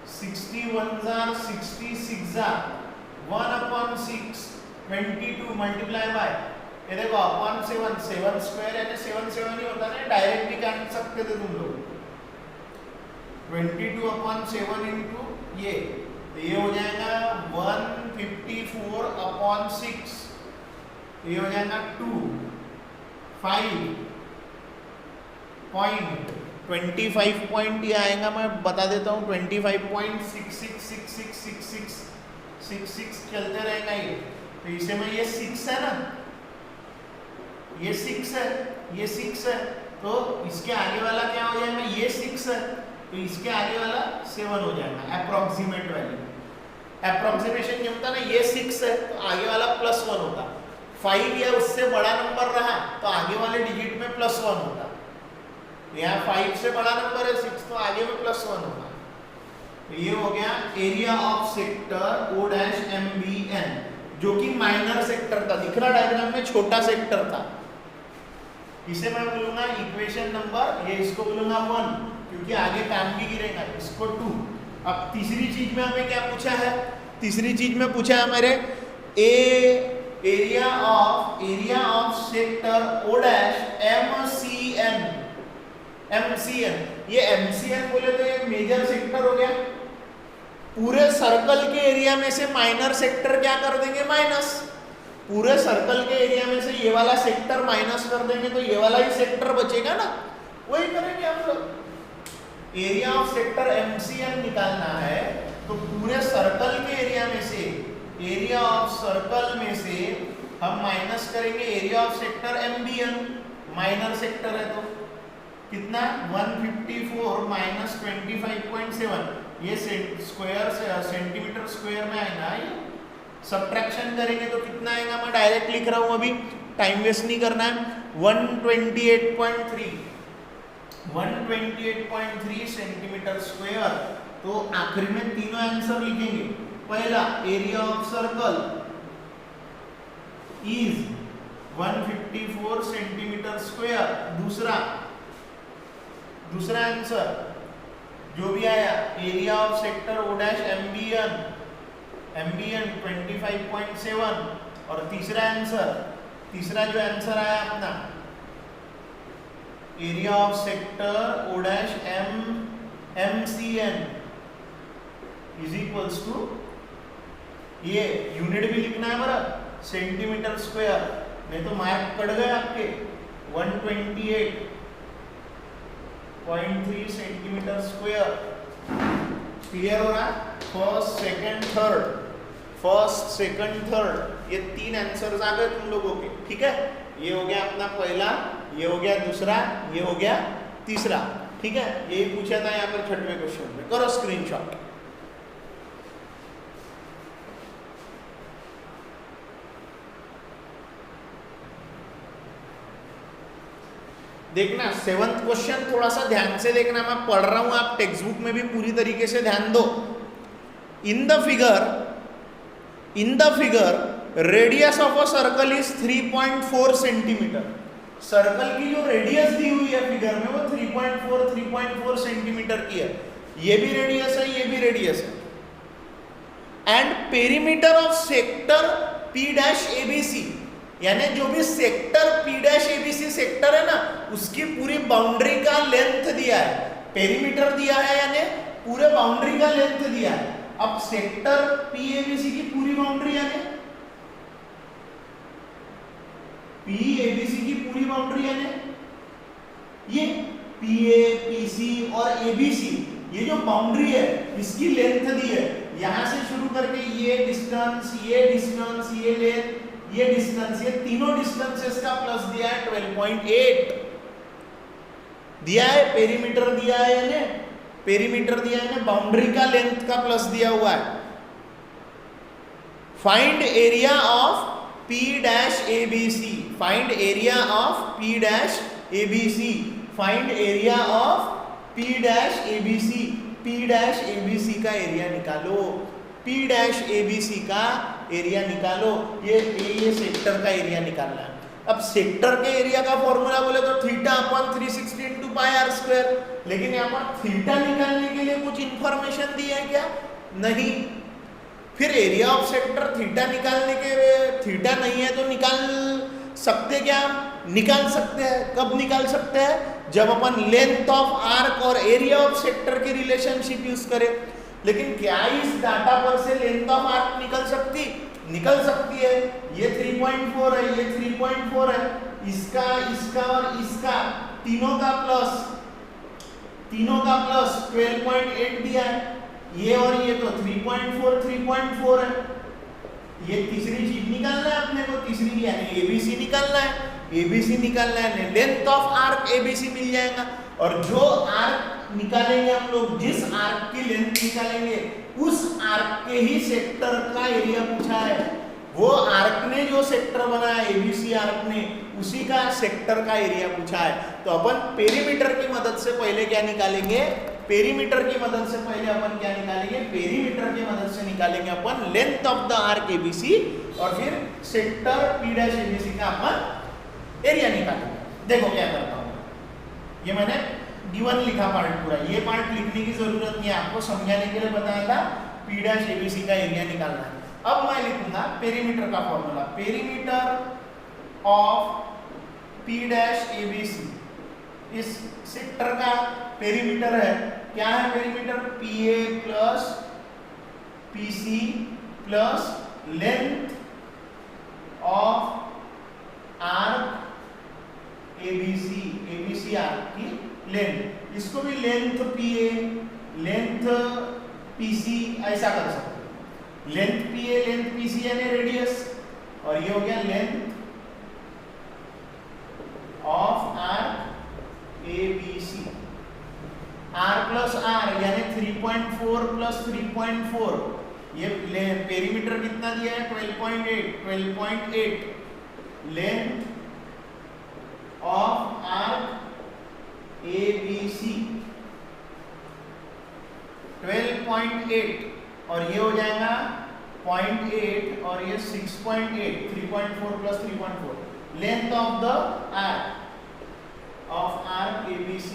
60 1 jar 66 jar 1/6 22 multiply by, ये देखो upon 7 7 square यानी 7 7 ही होता है, डायरेक्ट भी काट सकते थे तुम लोग। 22/7 इंटू ये, तो ये हो जाएगा 154/6, ये हो जाएगा 25 पॉइंट ये आएगा, मैं बता देता हूँ 25.66666666 चलते रहेगा ये। तो इसे में ये 6 है ना, ये 6 है, ये 6 है, तो इसके आगे वाला क्या हो जाएगा? ये 6 है तो इसके आगे वाला 7 हो जाएगा, अप्रोक्सीमेट वैल्यू। अप्रोक्सीमेशन ये होता है ना, ये 6 है तो आगे वाला +1 होगा, 5 या उससे बड़ा नंबर रहा तो आगे वाले डिजिट में +1 होगा, यहाँ 5 से बड़ा नंबर है 6 तो आगे में +1 होगा। तो ये हो गया area of sector O dash M B N, जो कि माइनर सेक्टर था, दिख रहा डायग्राम में छोटा सेक्टर था। इसे मैं बोलूंगा इक्वेशन नंबर, ये इसको बोलूंगा 1 क्योंकि आगे काम भी गिरेगा, इसको 2। अब तीसरी चीज में हमें क्या पूछा है? तीसरी चीज में पूछा है हमारे area of sector O dash MCN. ये एमसीएन बोले तो ये मेजर सेक्टर हो गया, पूरे सर्कल के एरिया में से माइनर सेक्टर क्या कर देंगे? माइनस। पूरे सर्कल के एरिया में से ये वाला सेक्टर माइनस कर देंगे तो ये वाला ही सेक्टर बचेगा ना, वही करेंगे हम लोग। एरिया ऑफ सेक्टर एमसीएन निकालना है तो पूरे सर्कल के एरिया में से, एरिया ऑफ सर्कल में से हम माइनस करेंगे area of sector MBN, minor sector है तो कितना? 154 माइनस 25.7, ये स्क्वायर से सेंटीमीटर स्क्वायर में आएगा। ये सब्ट्रैक्शन करेंगे तो कितना आएगा? मैं डायरेक्ट लिख रहा हूँ, अभी टाइम वेस्ट नहीं करना है। 128.3 सेंटीमीटर स्क्वायर। तो आखिरी में तीनों आंसर लिखेंगे। पहला area of circle is 154 centimetre square. दूसरा आंसर जो भी आया area of sector O dash MBN 25.7। और तीसरा जो आंसर आया अपना area of sector O dash MCN is equals to, ये यूनिट भी लिखना है बरा, सेंटीमीटर स्क्वायर, नहीं तो मार्क कट गए आपके। 128.3 सेंटीमीटर स्क्वायर। क्लियर हो रहा है? फर्स्ट सेकंड थर्ड ये 3 आंसर्स आ गए तुम लोगों के, ठीक है। ये हो गया अपना पहला, ये हो गया दूसरा, ये हो गया तीसरा, ठीक है। यही पूछा था यहाँ पर 6वें क्वेश्चन में। करो स्क्रीनशॉट। देखना 7th क्वेश्चन थोड़ा सा ध्यान से देखना, मैं पढ़ रहा हूं, आप टेक्स्ट बुक में भी पूरी तरीके से ध्यान दो। इन the figure radius of a circle is 3.4 centimetre. Circle की जो रेडियस दी हुई है फिगर में वो 3.4 सेंटीमीटर की है। ये भी रेडियस है, ये भी रेडियस है। And perimeter of sector P dash ABC, यानी जो भी sector P dash ABC sector है ना, उसकी पूरी बाउंड्री का लेंथ दिया है। पेरीमीटर दिया है यानी पूरे बाउंड्री का लेंथ दिया है। अब सेक्टर PABC की पूरी बाउंड्री यानी PABC की पूरी बाउंड्री यानी ये PA, PC और ABC, ये जो बाउंड्री है इसकी लेंथ दी है। यहां से शुरू करके ये डिस्टेंस, ये डिस्टेंस, ये लेंथ, ये डिस्टेंस, ये तीनों डिस्टेंसेस का प्लस दिया है 12.8 दिया है। पेरीमीटर दिया है यानी पेरीमीटर दिया है, बाउंड्री का लेंथ का प्लस दिया हुआ है। Find area of P dash ABC, find area of P dash ABC, find area of P dash ABC, P dash ABC का एरिया निकालो, P डैश ABC का एरिया निकालो। ये सेक्टर का एरिया निकालना है। अब सेक्टर के एरिया का फॉर्मूला बोले तो theta upon 360 into pi are square, लेकिन यहाँ पर थीटा निकालने के लिए कुछ इंफॉर्मेशन दी है क्या? नहीं। फिर एरिया ऑफ सेक्टर थीटा निकालने के, थीटा नहीं है तो निकाल सकते क्या? निकाल सकते हैं। कब निकाल सकते हैं? जब अपन लेंथ ऑफ आर्क और एरिया ऑफ सेक्टर की रिलेशनशिप यूज करें। लेकिन क्या इस डाटा पर से लेंथ ऑफ आर्क निकल सकती है। ये 3.4 है, ये 3.4 है, इसका और इसका तीनों का प्लस 12.8 दिया है। ये और ये तो 3.4 है। ये तीसरी चीज निकालना है अपने को, तीसरी यानी ABC निकालना है। ABC निकालना है, लेंथ ऑफ आर्क ABC मिल जाएगा। और जो आर्क निकालेंगे हम लोग, जिस आर्क की लेंथ निकालेंगे उस आर्क के ही सेक्टर का एरिया पूछा है। वो आर्क ने जो सेक्टर बनाया ABC आर्क ने, उसी का सेक्टर का एरिया पूछा है। तो अपन पेरीमीटर की मदद से पहले क्या निकालेंगे? पेरीमीटर की मदद से निकालेंगे अपन length of the arc ABC और फिर सेक्टर P डैश ABC का अपन एरिया निकालेंगे। देखो क्या करता हूँ, ये मैंने गिवन लिखा पार्ट पूरा, ये पार्ट लिखने की जरूरत नहीं है, आपको समझाने के लिए बताया था। P डैश ABC का एरिया निकालना है। अब मैं लिखूंगा पेरीमीटर का formula. Perimeter of P dash ABC, इस सेक्टर का पेरीमीटर है। क्या है perimeter? PA plus PC plus length of arc ABC arc की लेंथ। इसको भी लेंथ PA, लेंथ PC ऐसा कर सकते हैं। लेंथ PA, लेंथ PC यानी रेडियस, और ये हो गया length of arc ABC। R plus R यानी 3.4 प्लस 3.4, ये पेरीमीटर कितना दिया है? 12.8 लेंथ ऑफ आर्क ABC 12.8, और ये हो जाएगा 0.8 और ये 6.8, 3.4 plus 3.4 length of the arc ABC,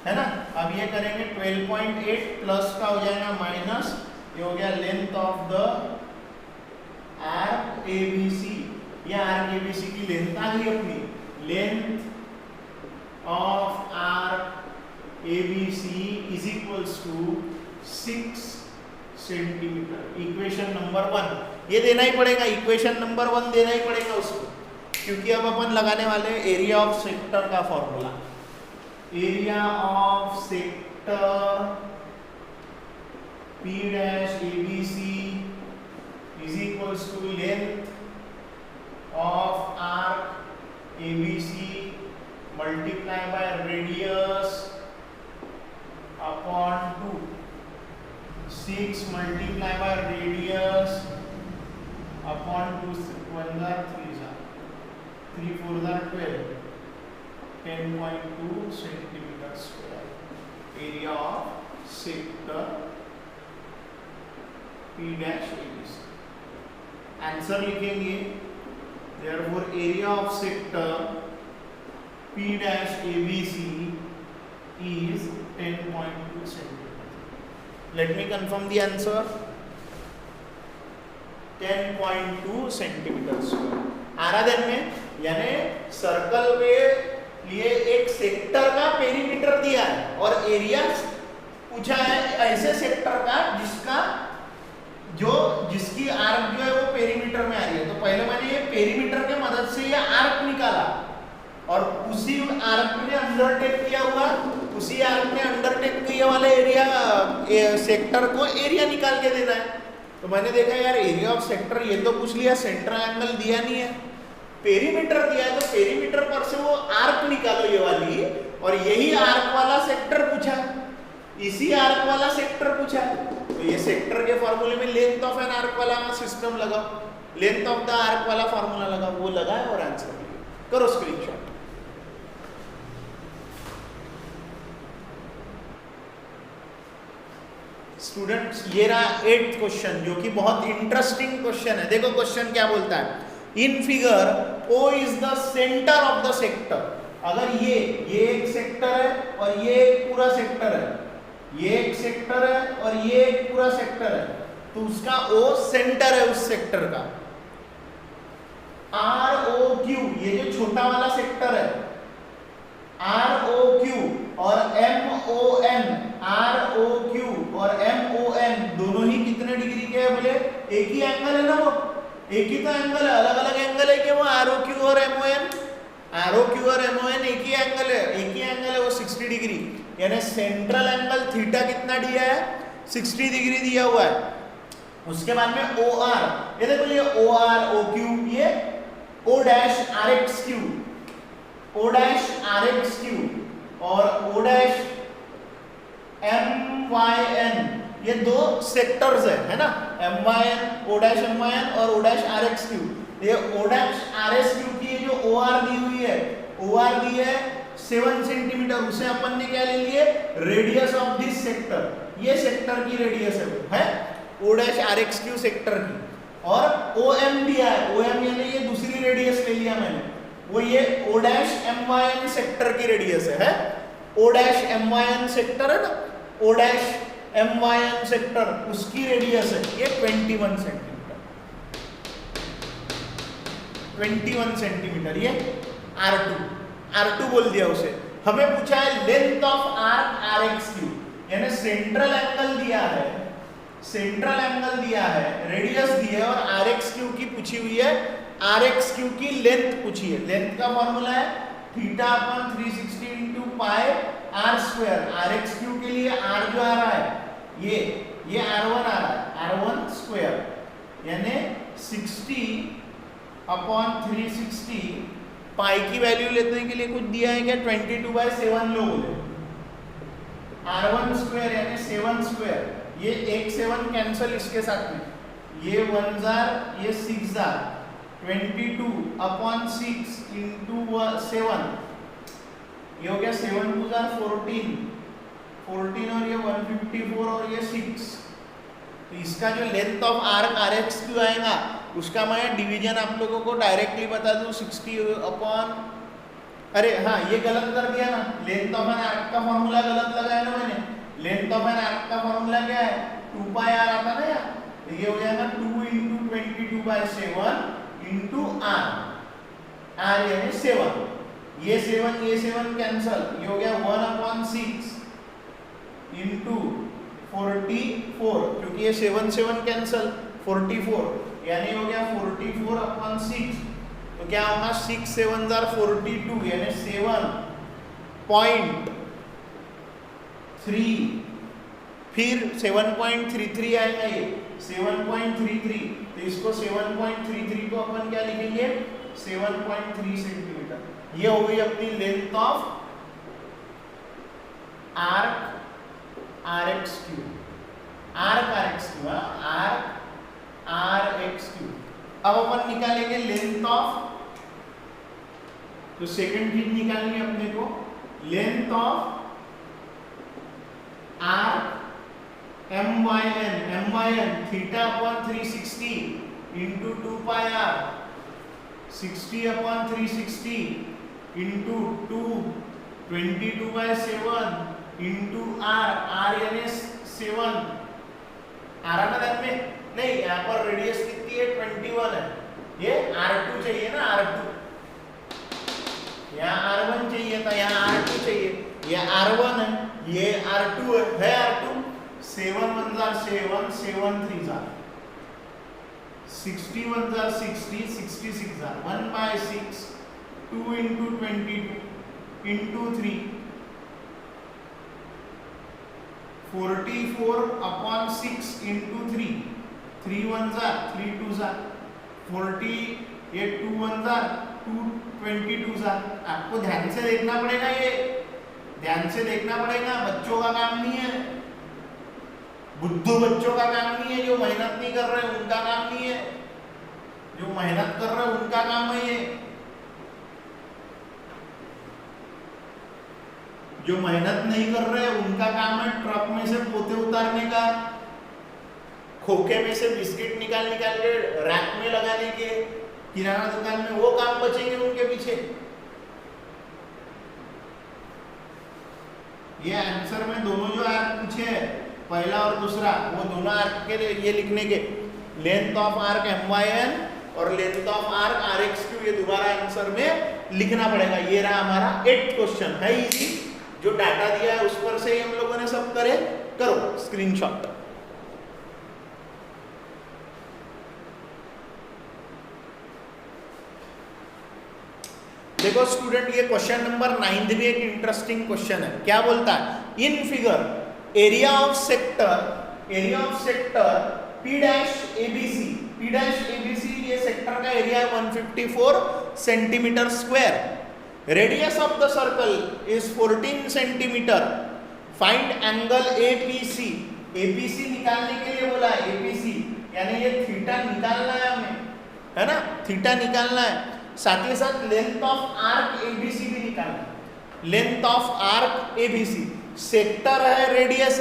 है ना। अब ये करेंगे 12.8 प्लस का हो जाएगा माइनस, ये हो गया length of the arc ABC। ये आर्क ABC की लेंथ आ गई अपनी। Length of arc ABC is equals to 6 centimetre. Equation number 1 ये देना ही पड़ेगा, इक्वेशन नंबर 1 देना ही पड़ेगा उसको, क्योंकि अब अपन लगाने वाले एरिया ऑफ सेक्टर का formula. Area of sector P dash ABC is equals to length of arc ABC multiply by radius upon 2. 6 multiply by radius upon 2. 1 are 3 are 3 4 are 12. 10.2 centimeter square. Area of sector P dash ABC. Answer लिखेंगे, therefore area of sector P dash ABC is 10.2 centimeter. Let me confirm the answer. 10.2 centimeter square. आराधन में यानी circle पे लिए एक sector का perimeter दिया है और एरिया पूछा है ऐसे सेक्टर का जिसकी आर्क जो है वो पेरीमीटर में आ रही है। तो पहले मैंने ये पेरीमीटर के मदद से ये आर्क निकाला और उसी आर्क ने अंडरटेक किया हुआ, उसी आर्क ने अंडरटेक किया वाले एरिया सेक्टर को एरिया निकाल के देना है। तो मैंने देखा यार एरिया ऑफ सेक्टर ये तो पूछ लिया, सेंट्रल एंगल दिया नहीं है, पेरीमीटर दिया है, तो पेरीमीटर पर से वो आर्क निकालो ये वाली, और यही आर्क वाला सेक्टर पूछा, इसी आर्क वाला सेक्टर पूछा। तो ये सेक्टर के फॉर्मूले में लेंथ ऑफ एन आर्क वाला सिस्टम लगाओ, लेंथ ऑफ द आर्क वाला फॉर्मूला लगाओ, वो लगाए और आंसर करो स्क्रीनशॉट। स्टूडेंट्स ये रहा 8th क्वेश्चन जो कि बहुत इंटरेस्टिंग क्वेश्चन है। देखो क्वेश्चन क्या बोलता है, in figure O is the centre of the sector. अगर ये एक सेक्टर है और ये एक पूरा सेक्टर है, ये एक सेक्टर है और ये एक पूरा सेक्टर है, तो उसका O सेंटर है उस सेक्टर का। ROQ ये जो छोटा वाला सेक्टर है, ROQ और MON, ROQ और MON दोनों ही कितने डिग्री के हैं बोले? एक ही एंगल है ना, वो एक ही तो एंगल है, अलग अलग एंगल है कि वो ROQ और MON? ROQ और MON एक ही एंगल है, एक ही एंगल है, वो 60 डिग्री। यानी सेंट्रल एंगल थीटा कितना दिया है? 60 डिग्री दिया हुआ है। उसके बाद में OR, ये देखो ये OR OQ, ये O dash RXQ, O dash RXQ और O डैश MYN, ये दो सेक्टर्स है ना, MYN, O डैश MYN और O डैश RXQ। ये O डैश RSQ की जो OR दी हुई है, OR दी है 7 सेंटीमीटर, उसे अपन ने क्या ले लिए? रेडियस ऑफ दिस सेक्टर, ये सेक्टर की रेडियस है O डैश RXQ सेक्टर की। और OM दिया है, OM यानी ये दूसरी रेडियस ले लिया मैंने, वो ये O डैश MYN सेक्टर की रेडियस है। O डैश MYN सेक्टर है ना, O डैश MYN सेक्टर उसकी रेडियस है ये 21 सेंटीमीटर, 21 सेंटीमीटर ये R2 बोल दिया उसे। हमें पूछा है लेंथ ऑफ आर्क RXQ, यानी सेंट्रल एंगल दिया है, सेंट्रल एंगल दिया है, रेडियस दी है और RXQ की पूछी हुई है, RXQ की लेंथ पूछी है। लेंथ का फॉर्मूला है थीटा अपॉन 360 इंटू पाई R स्क्वायर। RXQ के लिए R जो आ रहा है ये R1 आ रहा है, R1 स्क्वायर, यानी 60 अपॉन 360, पाई की वैल्यू लेने के लिए कुछ दिया है क्या? 22/7 लो बोले, R1 स्क्वायर यानी 7 स्क्वायर, ये एक 7 कैंसल इसके साथ में, ये 1 जार ये 6 जार, 22 अपॉन 6 इंटू 7, ये हो गया 7 2 जार 14 और ये 154 और ये 6। तो इसका जो लेंथ ऑफ आर्क RXQ आएगा उसका मैं डिवीजन आप लोगों को डायरेक्टली बता दूं, 60 अपॉन, अरे हाँ ये गलत कर दिया ना, लेंथ ऑफ एन आर्क का फॉर्मूला गलत लगाया ना मैंने। लेंथ ऑफ एन आर्क का फॉर्मूला क्या है? 2 पाई R आता ना यार, तो ये हो जाएगा 2 इंटू 22/7 इंटू R यानी 7, ये 7 कैंसल, ये हो गया 1 अपॉन 6 इंटू 44, क्योंकि ये 7 कैंसल 44, यानी हो गया 44 अपॉन 6, तो क्या होगा 6 7 जार 42, यानी 7.3, फिर 7.33 आएगा, ये 7.33, तो इसको 7.33 को अपन क्या लिखेंगे? 7.3 सेंटीमीटर। ये हो गई अपनी length of arc R X Q, arc R X Q, arc R X Q. अब अपन निकालेंगे लेंथ ऑफ, तो सेकंड चीज निकालेंगे अपने को, length of arc M Y N theta upon 360 into 2 pi R, 60 upon 360 into 2, 22/7 into R, R यानी 7, are आना ध्यान में नहीं, यहाँ पर रेडियस कितनी है 21 है, ये R2 चाहिए ना, R2, यहाँ R1 चाहिए था, यहाँ R2 चाहिए, ये R1 है, ये R2 है R2, 7 1 7, 7 3 60 1 60, 66 1/6, 2 into 22 into 3, 44 upon 6 into 3, 3 1 3 2 40, ये 2 1 2 22। आपको ध्यान से देखना पड़ेगा, ये ध्यान से देखना पड़ेगा, बच्चों का काम नहीं है, बुद्धू बच्चों का काम नहीं है, जो मेहनत नहीं कर रहे उनका काम नहीं है, जो मेहनत कर रहे उनका काम है ये, जो मेहनत नहीं कर रहे उनका काम है ट्रक में से पोते उतारने का, खोखे में से बिस्किट निकाल निकाल के रैक में लगाने के, किराना दुकान में, वो काम बचेंगे उनके पीछे। ये आंसर में दोनों जो आर्क पूछे हैं, पहला और दूसरा, वो दोनों आर्क के ये लिखने के, लेंथ ऑफ आर्क MYN और लेंथ ऑफ आर्क RXQ, ये दोबारा आंसर में लिखना पड़ेगा। ये रहा हमारा 8th क्वेश्चन है, इजी, जो डाटा दिया है उस पर से ही हम लोगों ने सब करे, करो स्क्रीनशॉट। देखो स्टूडेंट, ये क्वेश्चन नंबर 9 भी एक इंटरेस्टिंग क्वेश्चन है। क्या बोलता है, in figure area of sector P dash ABC, ये सेक्टर का एरिया है 154 centimetre square, radius of the circle is 14 centimetre, find angle APC निकालने के लिए बोला है, APC यानी ये थीटा निकालना है हमें, है ना, थीटा निकालना है, साथ ही साथ लेंथ ऑफ आर्क ABC भी निकालना है, length of arc ABC, sector है रेडियस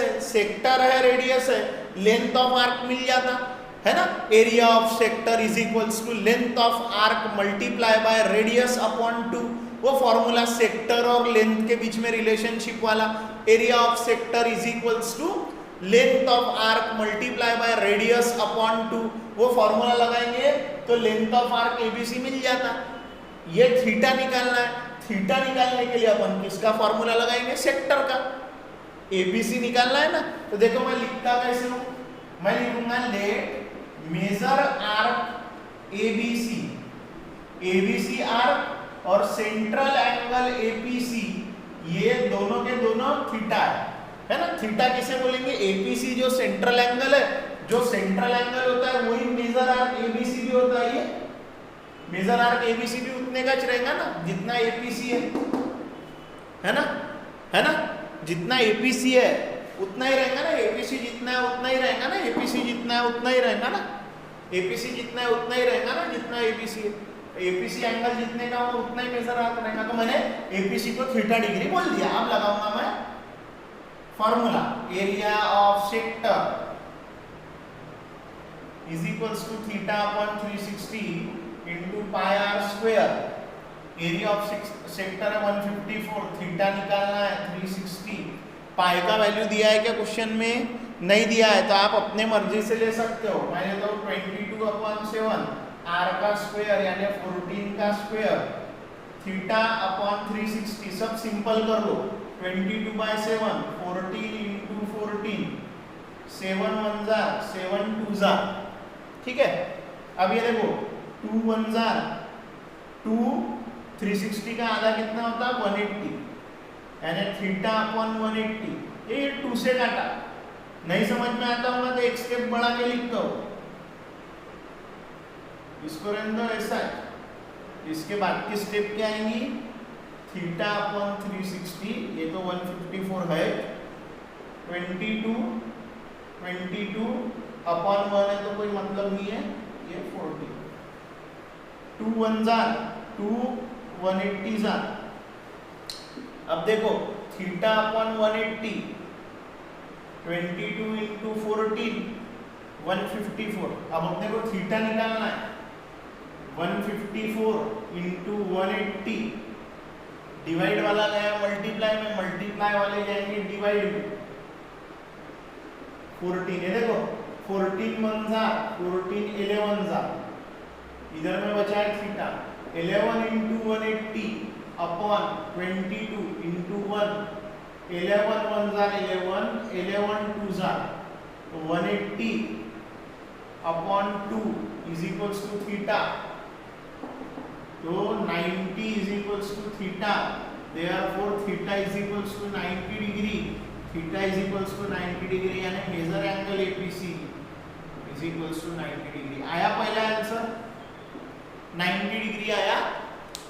है, लेंथ ऑफ आर्क मिल जाता है ना, area of sector is equals to length of arc multiply by radius upon 2, वो फॉर्मूला सेक्टर और लेंथ के बीच में रिलेशनशिप वाला, area of sector is equals to length of arc multiply by radius upon 2, वो फॉर्मूला लगाएंगे तो length of arc ABC मिल जाता। ये थीटा निकालना है, थीटा निकालने के लिए अपन किसका फॉर्मूला लगाएंगे, सेक्टर का। ABC निकालना है ना, तो देखो मैं लिखता कैसे हूं, मैं लिखूंगा let major arc ABC arc और सेंट्रल एंगल APC, ये दोनों के दोनों थीटा है ना, थीटा किसे बोलेंगे, APC जो सेंट्रल एंगल है, जो सेंट्रल एंगल होता है वही मेजर आर्क ABC भी होता है, ये मेजर आर्क ABC भी उतने का रहेगा ना जितना APC है ना, जितना APC है उतना ही रहेगा ना, APC जितना है उतना ही रहेगा ना, APC जितना है उतना ही रहेगा ना, APC जितना है उतना ही रहेगा ना जितना APC है, APC एंगल जितने का वो उतना ही मेजर आर्क रहेगा। तो मैंने APC को थीटा डिग्री बोल दिया। अब लगाऊंगा मैं formula, area of sector is equals to theta upon 360 into pi are square, area of sector है 154, थीटा निकालना है 360, पाई का वैल्यू दिया है क्या क्वेश्चन में, नहीं दिया है, तो आप अपने मर्जी से ले सकते हो। मैंने तो 22/7 आर का स्क्वायर यानी 14 का स्क्वायर, थीटा अपॉन 360, सब सिंपल कर लो, 22/7, 14 इंटू 14, 7 1 7 2, ठीक है। अब ये देखो 2 1 2, 360 का आधा कितना होता है 180, यानी थीटा अपॉन 180, ये 2 से काटा, नहीं समझ में आता होगा तो एक स्टेप बढ़ा के लिखता हूं, इसको रहने दो ऐसा है, इसके बाद की स्टेप क्या आएंगी, थीटा अपॉन 360, ये तो 154 है, 22 अपॉन 1 है तो कोई मतलब नहीं है, ये 40, 2 1 जार 2 180 जार। अब देखो थीटा अपॉन 180, 22 इंटू 14 154। अब अपने को थीटा निकालना है, 154 इंटू 180, डिवाइड वाला गया मल्टीप्लाई में, मल्टीप्लाई वाले जाएंगे डिवाइड में। 14 है, देखो 14 1 जार 14 11 जार, इधर में बचा है थीटा, 11 इंटू 180 अपॉन 22 इंटू 1, 11 1 जार 11, 11 2 जार, तो 180 upon 2 is equals to theta, तो 90 is equals to theta, therefore theta is equals to 90 degree, theta is equals to 90 degree, यानी major angle APC is equals to 90 degree. आया पहला answer, 90 degree आया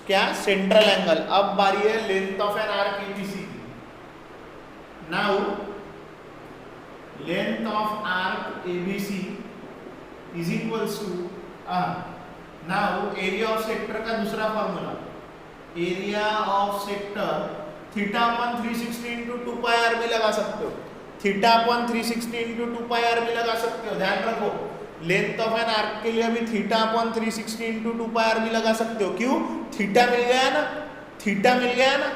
क्या, central angle. अब बारी है length of N arc ABC की। Now length of arc ABC is equals to, now area of sector का दूसरा formula, area of sector theta upon 360 into 2 pi are भी लगा सकते हो, theta upon 360 into 2 pi are भी लगा सकते हो। ध्यान रखो लेंथ ऑफ एन आर्क के लिए अभी theta upon 360 into 2 pi are भी लगा सकते हो। क्यों, थीटा मिल गया ना, थीटा मिल गया ना,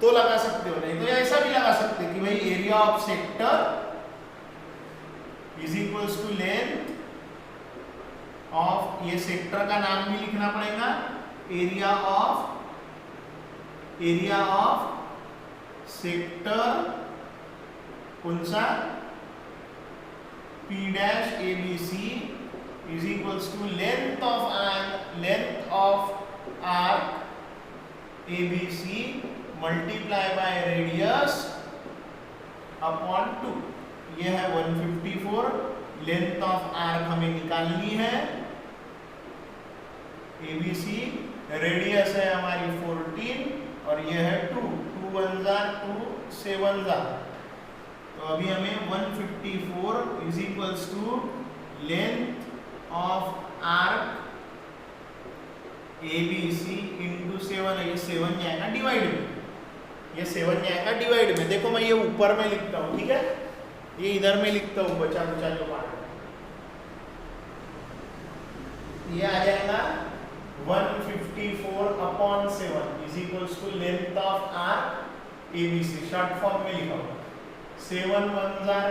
तो लगा सकते हो। नहीं तो ऐसा भी लगा सकते हो कि भाई area of sector is equals to length of, ये सेक्टर का नाम भी लिखना पड़ेगा, एरिया ऑफ सेक्टर कौन सा, P dash ABC is equals to length of arc ABC multiply by radius upon 2। ये है 154, लेंथ ऑफ आर्क हमें निकालनी है ABC, रेडियस है हमारी 14 और ये है 2 1 जार 2 7 जार, तो अभी हमें 154 is equals to length of arc ABC into 7 है, ये 7 जाएगा डिवाइड में, ये 7 जाएगा डिवाइड में। देखो मैं ये ऊपर में लिखता हूँ, ठीक है, ये इधर में लिखता हूँ, बचा जो पार्ट, ये आ जाएगा 154 upon 7 is equals to length of arc ABC, short form में लिखा हूँ, 7 1 जार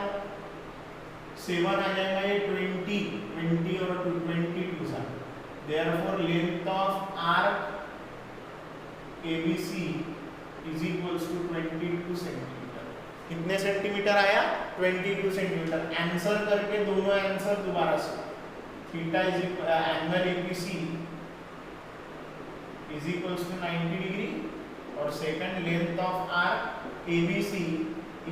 7 आ जाएगा, ये 20 और 22 जार, therefore length of arc ABC is equals to 22 centimetre. कितने सेंटीमीटर आया, 22 सेंटीमीटर। आंसर करके दोनों आंसर दोबारा से, theta is angle ABC is equals to 90 degree और second length of arc ABC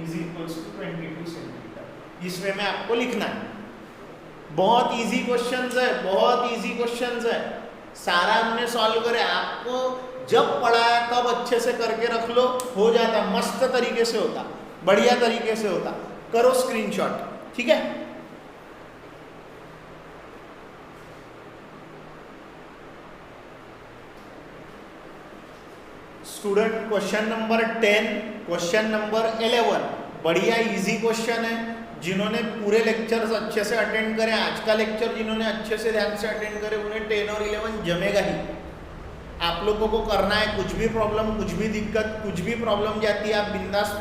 is equals to 22 centimetre. इस वे में आपको लिखना है। बहुत इजी क्वेश्चंस है, बहुत इजी क्वेश्चंस है, सारा हमने सॉल्व करे। आपको जब पढ़ाया तब अच्छे से करके रख लो, हो जाता, मस्त तरीके से होता, बढ़िया तरीके से होता। करो स्क्रीनशॉट, ठीक है। Student question number 10, question number 11 बढ़िया इजी क्वेश्चन है। जिन्होंने पूरे लेक्चर्स अच्छे से अटेंड करें, आज का लेक्चर जिन्होंने अच्छे से ध्यान से अटेंड करे, उन्हें 10 और 11 जमेगा ही। आप लोगों को करना है, कुछ भी प्रॉब्लम, कुछ भी दिक्कत, कुछ भी प्रॉब्लम जाती है, आप बिंदास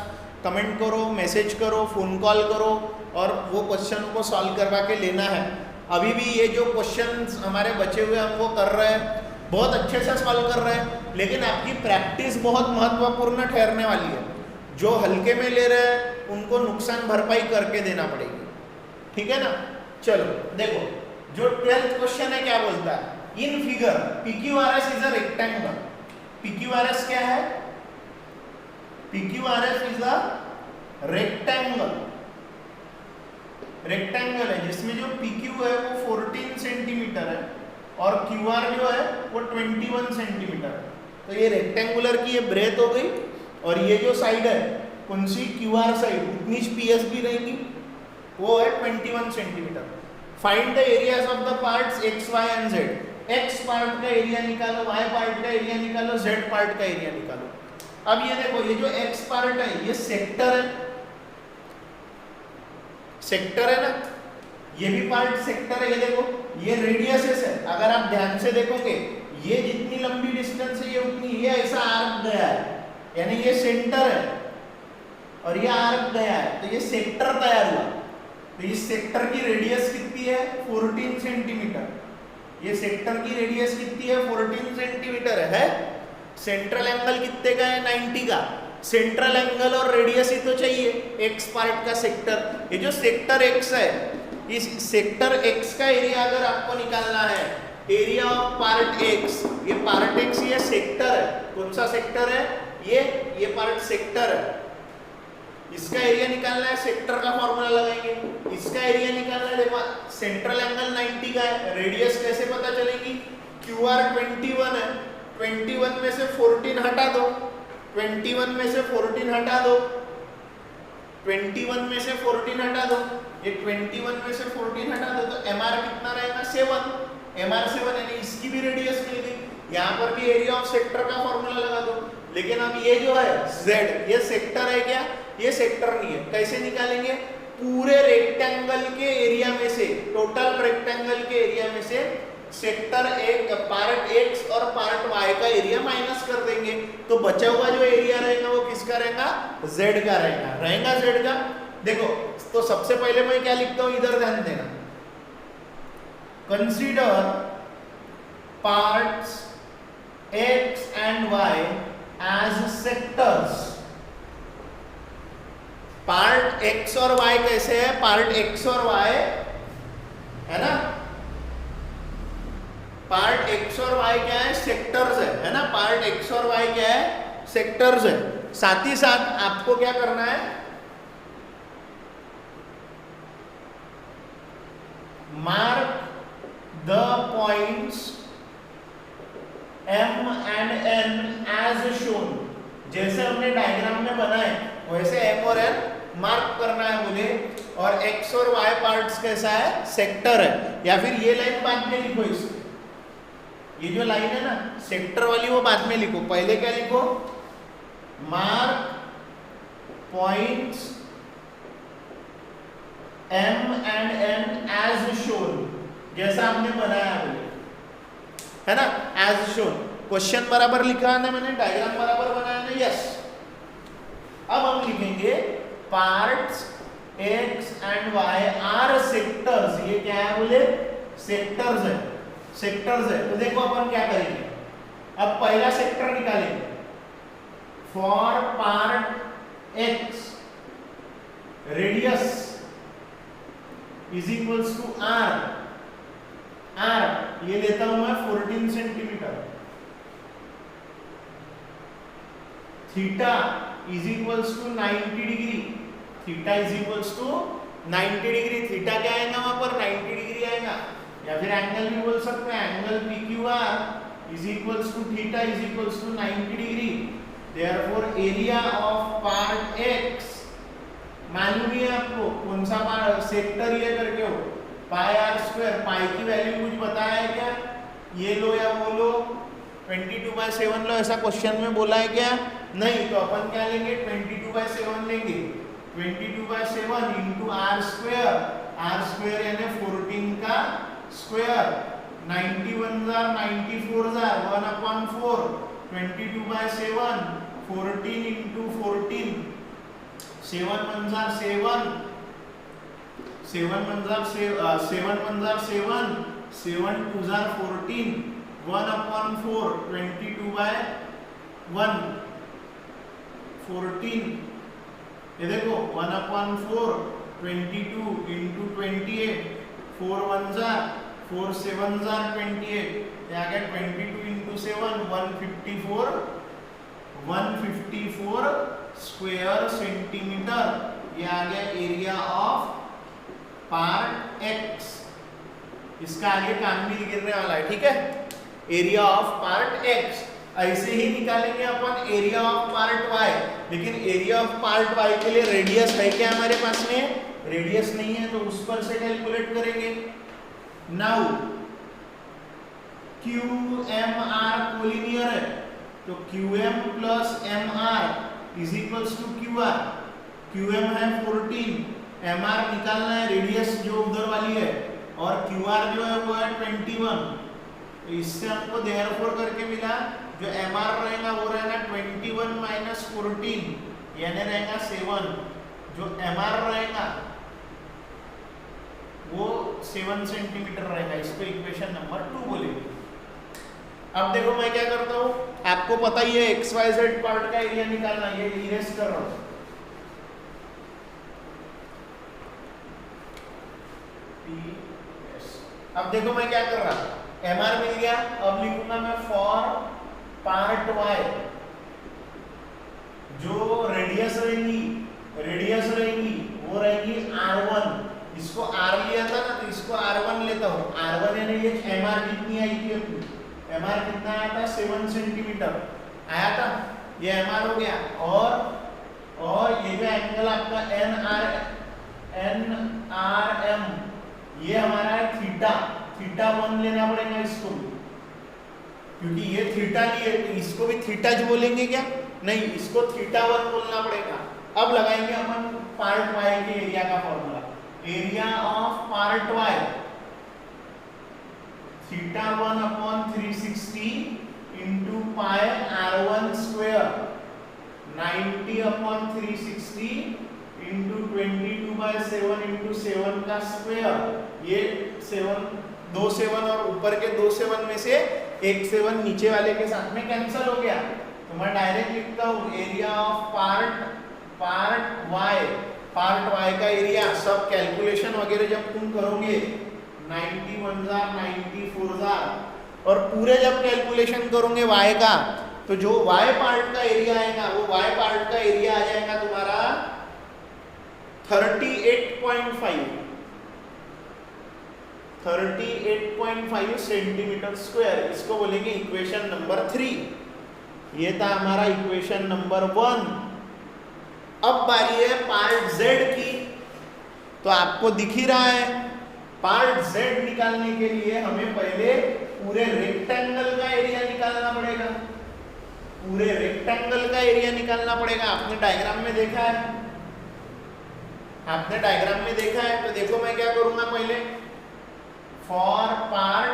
कमेंट करो, मैसेज करो, फ़ोन कॉल करो और वो क्वेश्चन को सॉल्व करवा के लेना है। अभी भी ये जो क्वेश्चन हमारे बचे हुए हम वो कर रहे हैं, बहुत अच्छे से सॉल्व कर रहे हैं, लेकिन आपकी प्रैक्टिस बहुत महत्वपूर्ण ठहरने वाली है। जो हल्के में ले रहे हैं उनको नुकसान भरपाई करके देना पड़ेगी, ठीक है ना। चलो देखो, जो 12th क्वेश्चन है क्या बोलता है, in figure PQRS is a rectangle. PQRS क्या है, PQRS is a rectangle, rectangle है जिसमें जो PQ है वो 14 सेंटीमीटर है और QR जो है वो 21 सेंटीमीटर। तो ये रेक्टेंगुलर की ये ब्रेथ हो गई, और ये जो साइड है कौन सी QR साइड, उतनी PS भी रहेगी, वो है 21 centimetre. Find the areas of the parts x, y and z। x part का एरिया निकालो, y पार्ट का एरिया निकालो, z पार्ट का एरिया निकालो। अब ये देखो, ये जो x पार्ट है ये सेक्टर है, सेक्टर है ना, ये भी पार्ट सेक्टर है। ये देखो ये रेडियसेस है, अगर आप ध्यान से देखोगे ये जितनी लंबी डिस्टेंस है ये उतनी, ये ऐसा आर्क गया है, यानी ये सेंटर है और ये आर्क गया है, तो ये सेक्टर तैयार हुआ। तो इस सेक्टर की रेडियस कितनी है 14 सेंटीमीटर। ये सेक्टर की रेडियस कितनी है 14 सेंटीमीटर है। सेंट्रल एंगल कितने का है 90 का। सेंट्रल एंगल और रेडियस ही तो चाहिए एक्स पार्ट का सेक्टर। ये जो सेक्टर एक्स है, इस सेक्टर एक्स का एरिया अगर आपको निकालना है, एरिया ऑफ पार्ट एक्स, ये पार्ट एक्स ये सेक्टर है, कौन सा सेक्टर है ये पार्ट सेक्टर है। इसका एरिया निकालना है, सेक्टर का फॉर्मूला लगाएंगे। इसका एरिया निकालना है, देखो सेंट्रल एंगल 90 का है, रेडियस कैसे पता चलेगी, QR 21 है, 21 में से 14 हटा दो, 21 में से 14 हटा दो, 21 में से 14 हटा दो, ये 21 में से 14 हटा दो, तो MR कितना रहेगा 7, MR 7, यानी इसकी भी रेडियस मिल गई। यहाँ पर भी एरिया ऑफ सेक्टर का फॉर्मूला लगा दो। लेकिन अब ये जो है Z, ये सेक्टर है क्या, ये सेक्टर नहीं है। कैसे निकालेंगे, पूरे रेक्टेंगल के एरिया में से, टोटल रेक्टेंगल के एरिया में से सेक्टर एक पार्ट एक्स और पार्ट वाई का एरिया माइनस कर देंगे, तो बचा हुआ जो एरिया रहेगा वो किसका रहेगा, Z का रहेगा Z का। देखो तो सबसे पहले मैं क्या लिखता हूं, इधर ध्यान देना, consider parts x and y as sectors। Part x और y कैसे है, पार्ट x और y है ना, पार्ट x और y क्या है, सेक्टर्स है ना, पार्ट x और y क्या है, सेक्टर्स है। साथ ही साथ आपको क्या करना है, mark the points M and N as shown। जैसे हमने डायग्राम में बनाए वैसे M और N मार्क करना है मुझे। और X और Y पार्ट्स कैसा है, सेक्टर है। या फिर ये लाइन बाद में लिखो, इसकी ये जो लाइन है ना सेक्टर वाली, वो बाद में लिखो। पहले क्या लिखो, mark points M and N as shown, जैसा आपने बनाया है ना, एज शोन। क्वेश्चन बराबर लिखा है ना मैंने, डायग्राम बराबर बनाया ना, यस। अब हम लिखेंगे parts x and y are sectors. ये क्या है बोले, सेक्टर्स है, सेक्टर्स है। तो देखो अपन क्या करेंगे, अब पहला सेक्टर निकालेंगे। For part x radius is equals to r, ये लेता हूं मैं 14 centimetre. Theta is equals to 90 degree, theta is equals to 90 degree. Theta क्या आएगा वहां पर, 90 डिग्री आएगा। या फिर एंगल भी बोल सकते हैं, angle PQR is equals to theta is equals to 90 degree. Therefore area of part x मालूम है आपको, कौन सा पार्ट सेक्टर ये करके हो, पाई आर स्क्वायर। पाई की वैल्यू कुछ बताया है क्या, ये लो या वो लो, 22/7 लो, ऐसा क्वेश्चन में बोला है क्या, नहीं। तो अपन क्या लेंगे, 22/7 लेंगे। 22/7 इंटू आर स्क्वायर यानी 14 का square, 91 jar 94 jar 1/4, 22/7 14 into 14, 7 1 jar 7, 7 1 jar 7, 7 2 jar 14, 1/4, 22/1 14। ये देखो 1/4 22 इंटू 28, 4 1 जार 4 7 जार 28, ये आ गया 22 इंटू 7 154 स्क्वायर सेंटीमीटर। ये आ गया एरिया ऑफ पार्ट x। इसका आगे कानविल गिरने वाला है, ठीक है। एरिया ऑफ पार्ट एक्स, ऐसे ही निकालेंगे अपन एरिया ऑफ पार्ट वाई, लेकिन एरिया ऑफ पार्ट वाई के लिए रेडियस है क्या हमारे पास में? रेडियस नहीं है, तो उस पर से कैलकुलेट करेंगे। नाउ QMR कोलिनियर है, तो QM plus MR is equals to QR। QM है 14, MR निकालना है रेडियस जो उधर वाली है, और QR जो है वो है 21। तो इससे हमको देयरफॉर करके मिला जो MR रहेगा वो रहेगा 21 माइनस 14 यानी रहेगा 7। जो MR रहेगा वो 7 सेंटीमीटर रहेगा। इसको इक्वेशन नंबर 2 बोलेंगे। अब देखो मैं क्या करता हूँ, आपको पता ही है XYZ पार्ट का एरिया निकालना, ये इरेज कर रहा हूँ। अब देखो मैं क्या कर रहा, MR मिल गया, अब लिखूंगा मैं फॉर पार्ट Y जो रेडियस रहेगी वो रहेगी R1। इसको R लिया था ना, तो इसको R1 लेता हूँ। R1 यानी ये MR कितनी आई थी अपनी, MR कितना आया था 7 सेंटीमीटर आया था, ये MR हो गया। और ये जो एंगल आपका NRM ये हमारा है थीटा 1 लेना पड़ेगा इसको, क्योंकि ये थीटा लिए, तो इसको भी थीटा जो बोलेंगे क्या? नहीं, इसको थीटा 1 बोलना पड़ेगा। अब लगाएंगे अपन पार्ट वाई के एरिया का formula. Area of part Y theta 1 upon 360 into pi R1 square 90 upon 360 into 22/7 into 7 का स्क्वायर। ये 7 2 7 और ऊपर के 2 7 में से एक 7 नीचे वाले के साथ में कैंसिल हो गया, तो मैं डायरेक्ट लिखता हूँ एरिया ऑफ पार्ट वाई का एरिया। सब कैलकुलेशन वगैरह जब तुम करोगे 91,000 और पूरे जब कैलकुलेशन करोगे वाई का, तो जो वाई पार्ट का एरिया आएगा वो वाई पार्ट का एरिया आ जाएगा तुम्हारा 38.5 सेंटीमीटर स्क्वायर। इसको बोलेंगे इक्वेशन नंबर 3। ये था हमारा इक्वेशन नंबर 1। अब बारी है पार्ट Z की, तो आपको दिख ही रहा है पार्ट Z निकालने के लिए हमें पहले पूरे रेक्टेंगल का एरिया निकालना पड़ेगा। पूरे रेक्टेंगल का एरिया निकालना पड़ेगा। आपने डायग्राम में देखा है, तो देखो मैं क्या करूंगा, पहले फॉर पार्ट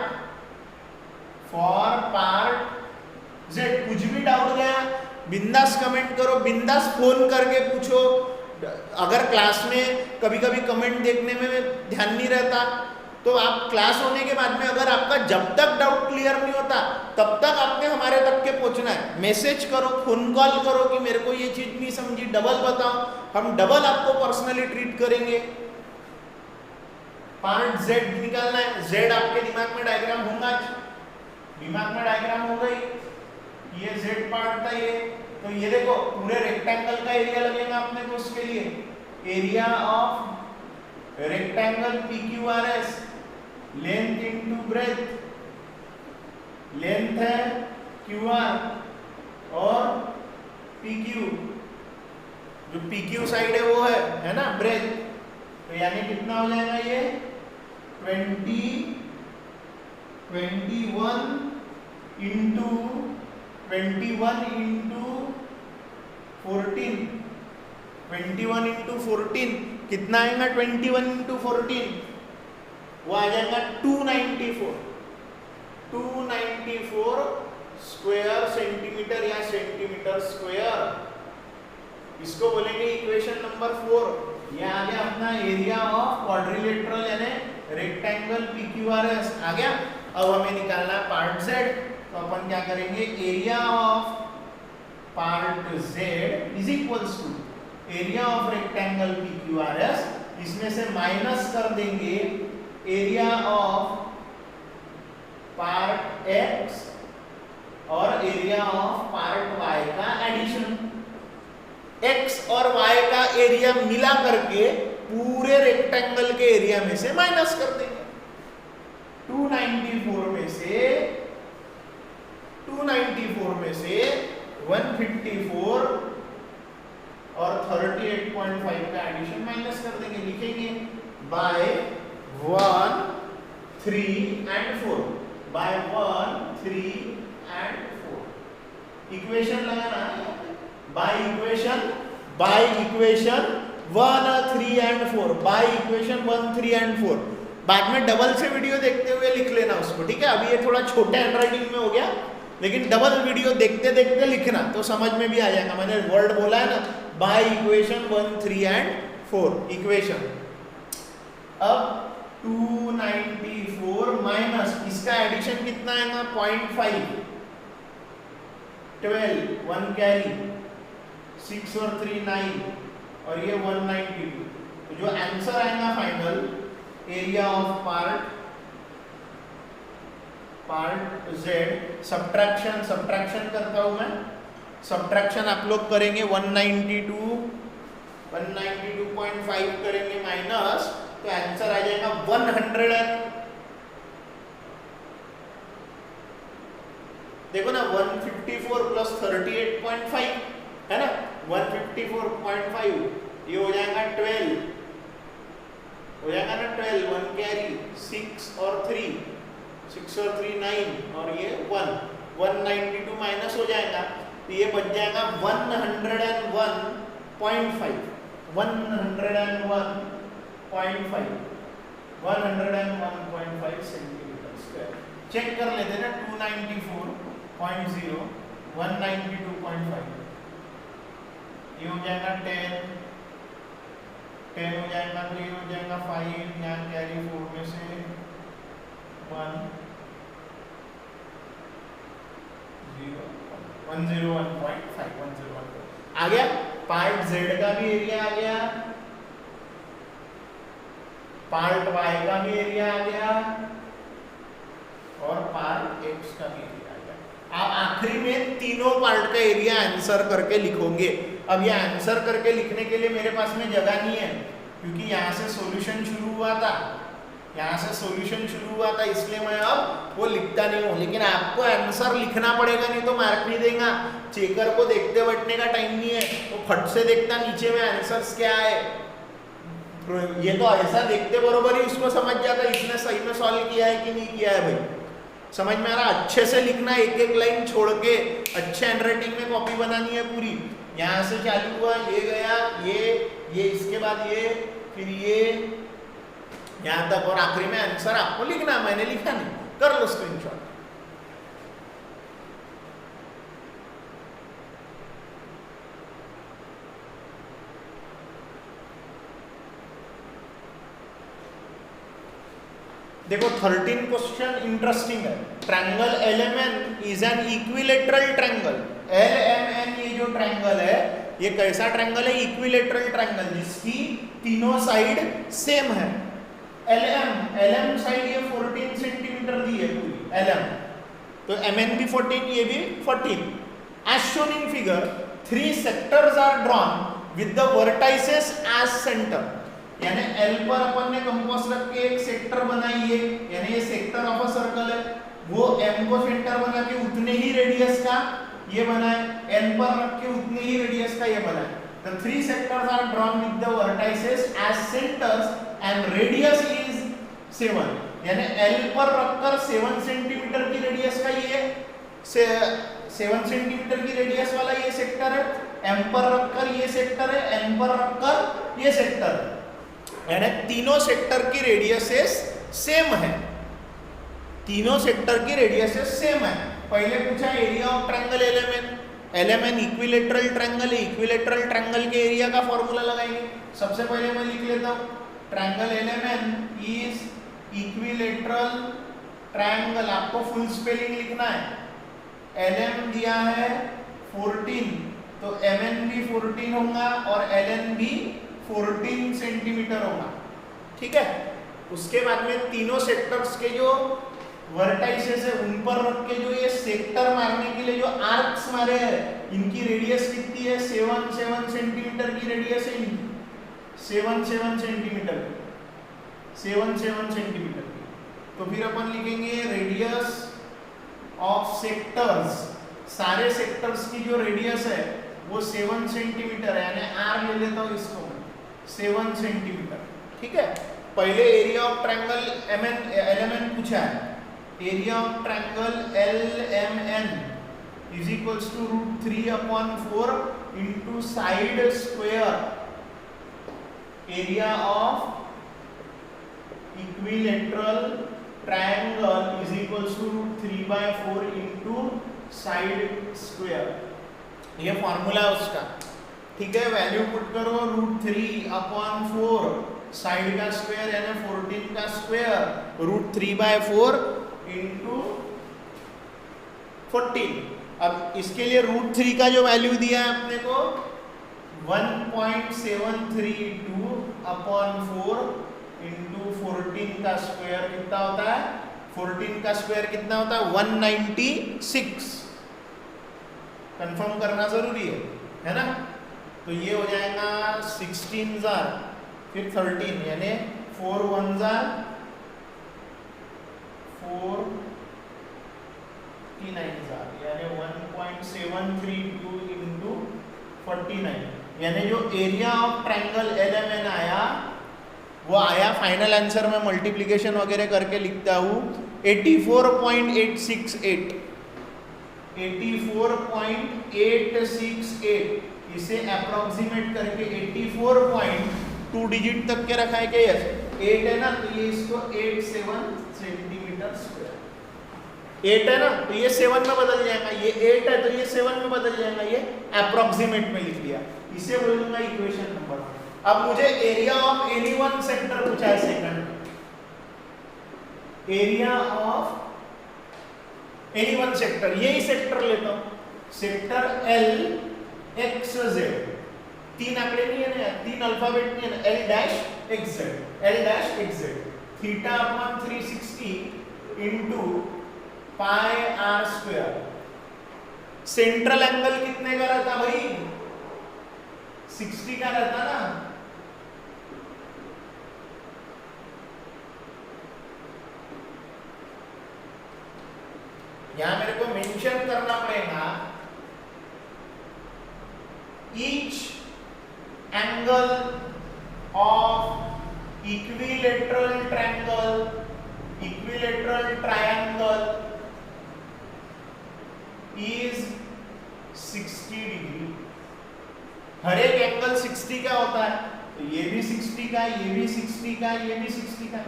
Z। कुछ भी डाउट गया बिंदास कमेंट करो, बिंदास फोन करके पूछो। अगर क्लास में कभी कभी कमेंट देखने में ध्यान नहीं रहता, तो आप क्लास होने के बाद में अगर आपका जब तक डाउट क्लियर नहीं होता तब तक आपने हमारे तक के पहुंचना है। मैसेज करो, फोन कॉल करो कि मेरे को ये चीज नहीं समझी, डबल बताओ, हम डबल आपको पर्सनली ट्रीट करेंगे। पार्ट Z निकालना है। Z आपके दिमाग में डायग्राम होगा, हो गई, ये Z पार्ट था ये। तो ये देखो पूरे रेक्टेंगल का एरिया लगेगा अपने को। उसके लिए area of rectangle PQRS, length into breadth, length है QR और PQ, जो PQ साइड है वो है ना ब्रेथ। तो यानी कितना हो जाएगा ये 21 इंटू 14 कितना आएगा? 21 इंटू 14 वो आ जाएगा 294 स्क्वायर सेंटीमीटर या सेंटीमीटर स्क्वायर। इसको बोलेंगे इक्वेशन नंबर 4। ये आ गया अपना एरिया ऑफ क्वाड्रिलेटरल यानी रेक्टेंगल PQRS आ गया। अब हमें निकालना है पार्ट Z। तो अपन क्या करेंगे, area of part Z is equals to area of rectangle PQRS, इसमें से माइनस कर देंगे एरिया ऑफ पार्ट X और एरिया ऑफ पार्ट Y का एडिशन। X और Y का एरिया मिला करके पूरे रेक्टेंगल के एरिया में से माइनस कर देंगे। 294 में से 154 और 38.5 का एडिशन माइनस कर देंगे, लिखेंगे by 1, 3 and 4, by 1, 3 and 4। Equation लगाना है, by equation 1, 3 and 4, by equation 1, 3 and 4। बाद में डबल से वीडियो देखते हुए लिख लेना उसको, ठीक है। अभी ये थोड़ा छोटे हैंडराइटिंग में हो गया, लेकिन डबल वीडियो देखते देखते लिखना तो समझ में भी आ जाएगा। मैंने वर्ड बोला है ना, बाय इक्वेशन 1, 3 and 4 इक्वेशन। अब 294 माइनस इसका एडिशन कितना आएगा 0.5, 12, 1 कैरी, 6 और 3 9 और ये 192। तो जो आंसर आएगा final, area of part Z, subtraction करता हूं मैं, सब्ट्रैक्शन आप लोग करेंगे 192.5 करेंगे माइनस, तो आंसर आ जाएगा 100। देखो ना 154 प्लस 38.5 है ना, 154.5 ये हो जाएगा 12, हो जाएगा ना 12, 1 कैरी, 6 और 3 9 और ये 1, 192 माइनस हो जाएगा तो ये बच जाएगा 101.5 सेंटीमीटर स्क्वायर। चेक कर लेते हैं ना, 294.0, 192.5, ये हो जाएगा 10 हो जाएगा, तो ये हो जाएगा 5, यहाँ कैरी 4 में से 101.5 आ गया। पार्ट Z का भी एरिया आ गया, पार्ट Y का भी एरिया आ गया और पार्ट X का भी एरिया आ गया। आप आखिरी में तीनों पार्ट का एरिया आंसर करके लिखोगे। अब ये आंसर करके लिखने के लिए मेरे पास में जगह नहीं है, क्योंकि यहाँ से सॉल्यूशन शुरू हुआ था, इसलिए मैं अब वो लिखता नहीं हूँ। लेकिन आपको आंसर लिखना पड़ेगा, नहीं तो मार्क नहीं देगा। चेकर को देखते बैठने का टाइम नहीं है, तो फट से देखता नीचे में आंसर्स क्या है, ये तो ऐसा देखते बरोबर ही उसको समझ जाता इसने सही में सॉल्व किया है कि नहीं किया है। भाई समझ में आ रहा, अच्छे से लिखना, एक एक लाइन छोड़ के अच्छे हैंडराइटिंग में कॉपी बनानी है पूरी। यहाँ से चालू हुआ, ये गया, ये इसके बाद ये, फिर ये यहाँ तक, और आखिरी में आंसर आपको लिखना, मैंने लिखा नहीं, कर लो स्क्रीनशॉट। देखो 13 क्वेश्चन इंटरेस्टिंग है। Triangle LMN is an equilateral triangle. LMN ये जो ट्रायंगल है, ये कैसा ट्रायंगल है? इक्विलेटरल ट्रायंगल, जिसकी तीनों साइड सेम है। LM साइड ये 14 सेंटीमीटर दी है पूरी LM, तो MN भी 14, ये भी 14। As shown in figure 3 sectors are drawn with the vertices as centre. यानी L पर अपन ने कंपास रख के एक सेक्टर बनाई है, यानी ये सेक्टर ऑफ अ सर्कल है, वो M को सेंटर बना के उतने ही रेडियस का ये बनाए, N पर रख के उतने ही रेडियस का ये बनाए। The 3 sectors are drawn with the vertices as centers and radius is 7। यानी L पर रखकर 7 सेंटीमीटर की रेडियस का ये 7 सेंटीमीटर की रेडियस वाला ये सेक्टर है, M पर रखकर ये सेक्टर है, N पर रखकर ये सेक्टर है। यानी तीनों सेक्टर की रेडियसेस सेम है, तीनों सेक्टर की रेडियसेस सेम है। पहले पूछा area of triangle LMN equilateral triangle है, इक्विलेटरल ट्रायंगल के एरिया का फॉर्मूला लगाएंगे। सबसे पहले मैं लिख लेता हूँ, triangle LMN is equilateral triangle. आपको फुल स्पेलिंग लिखना है। LM दिया है 14, तो MN भी 14 होगा और LN भी 14 सेंटीमीटर होगा, ठीक है। उसके बाद में तीनों सेक्टर्स के जो वर्टाइसेस है उन पर रख के जो ये सेक्टर मारने के लिए जो आर्क्स मारे हैं, इनकी रेडियस कितनी है? 7 सेंटीमीटर की रेडियस है इनकी, 7 सेंटीमीटर की। तो फिर अपन लिखेंगे रेडियस ऑफ सेक्टर्स, सारे सेक्टर्स की जो रेडियस है वो 7 सेंटीमीटर है, यानी आर ले लेता हूँ इसको 7 सेंटीमीटर। ठीक है, पहले एरिया ऑफ ट्रायंगल LMN पूछा है। Area of triangle LMN is equals to √3/4 into side square area of equilateral triangle is equals to √3/4 into side square. ये फॉर्मूला है उसका। ठीक है, वैल्यू पुट करो √3/4 साइड का स्क्वायर यानी 14 का स्क्वायर √3/4 इंटू 14। अब इसके लिए √3 का जो वैल्यू दिया है अपने को 1.732/4 इंटू 14 का स्क्वायर कितना होता है? 14 का स्क्वायर कितना होता है? 196। कंफर्म करना जरूरी है ना? तो ये हो जाएगा 16,000 फिर 13 यानी 4 1 49,000 यानी 1.732 इंटू 49 यानी जो एरिया ऑफ ट्रायंगल LMN आया वो आया। फाइनल आंसर में मल्टीप्लिकेशन वगैरह करके लिखता हूँ 84.868 84.868। इसे अप्रोक्सीमेट करके 84.2 डिजिट तक के रखा है कि यस 8 है ना, तो ये इसको 87 सेंटीमीटर स्क्वायर। 8 है ना, तो ये 7 में बदल जाएगा, ये 8 है तो ये 7 में बदल जाएगा, ये अप्रोक्सीमेट में लिख दिया। इसे बोलूंगा इक्वेशन नंबर। अब मुझे area of any one sector पूछा है second. Area of any one sector, यही सेक्टर लेता हूं, सेक्टर LXZ। 3 आंकड़े नहीं है ना, 3 अल्फाबेट नहीं है ना, L'(XZ) θ/360 into πr²। Central angle कितने का रहता भाई? 60 का रहता ना। यहां मेरे को मेंशन करना पड़ेगा each angle of equilateral triangle is 60 degree. हर एक एंगल 60 का होता है, तो ये भी 60 का, ये भी 60 का, ये भी 60 का,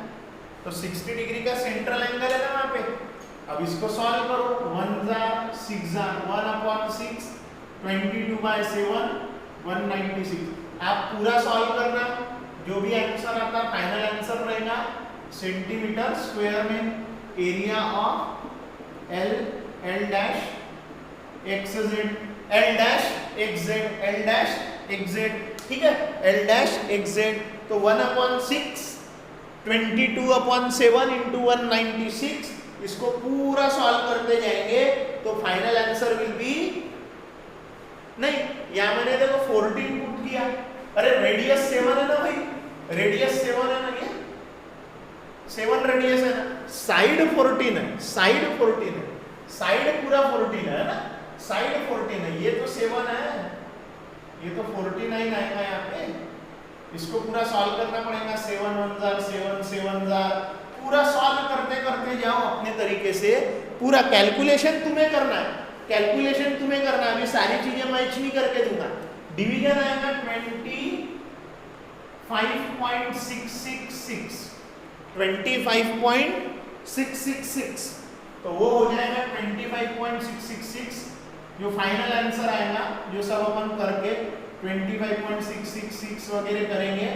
तो 60 डिग्री का सेंट्रल एंगल है ना वहां पे। अब इसको सॉल्व करो, 1 6 1/6 22/7 196। आप पूरा सॉल्व करना, जो भी आंसर आता फाइनल आंसर रहेगा सेंटीमीटर स्क्वायर में एरिया ऑफ L'(XZ) ठीक है, L'(XZ) तो 1/6 22/7 इंटू 196। इसको पूरा सॉल्व करते जाएंगे तो फाइनल आंसर विल बी, नहीं यहां मैंने देखो 14 पुट किया। अरे रेडियस 7 है ना भाई, रेडियस 7 है ना, ये 7 रेडियस है ना, साइड 14 है, साइड 14 है, साइड पूरा 14 है ना, साइड 14 है, ये तो 7 है, ये तो 49 आएगा यहाँ पे। इसको पूरा सॉल्व करना पड़ेगा, 7 1 7 पूरा सॉल्व करते करते जाओ अपने तरीके से। पूरा कैलकुलेशन तुम्हें करना है, कैलकुलेशन तुम्हें करना है, अभी सारी चीजें मैच नहीं करके दूंगा। डिवीजन आएगा 25.666 25.666, तो वो हो जाएगा 25.666। जो फाइनल आंसर आएगा, जो सब अपन करके 25.666 वगैरह करेंगे,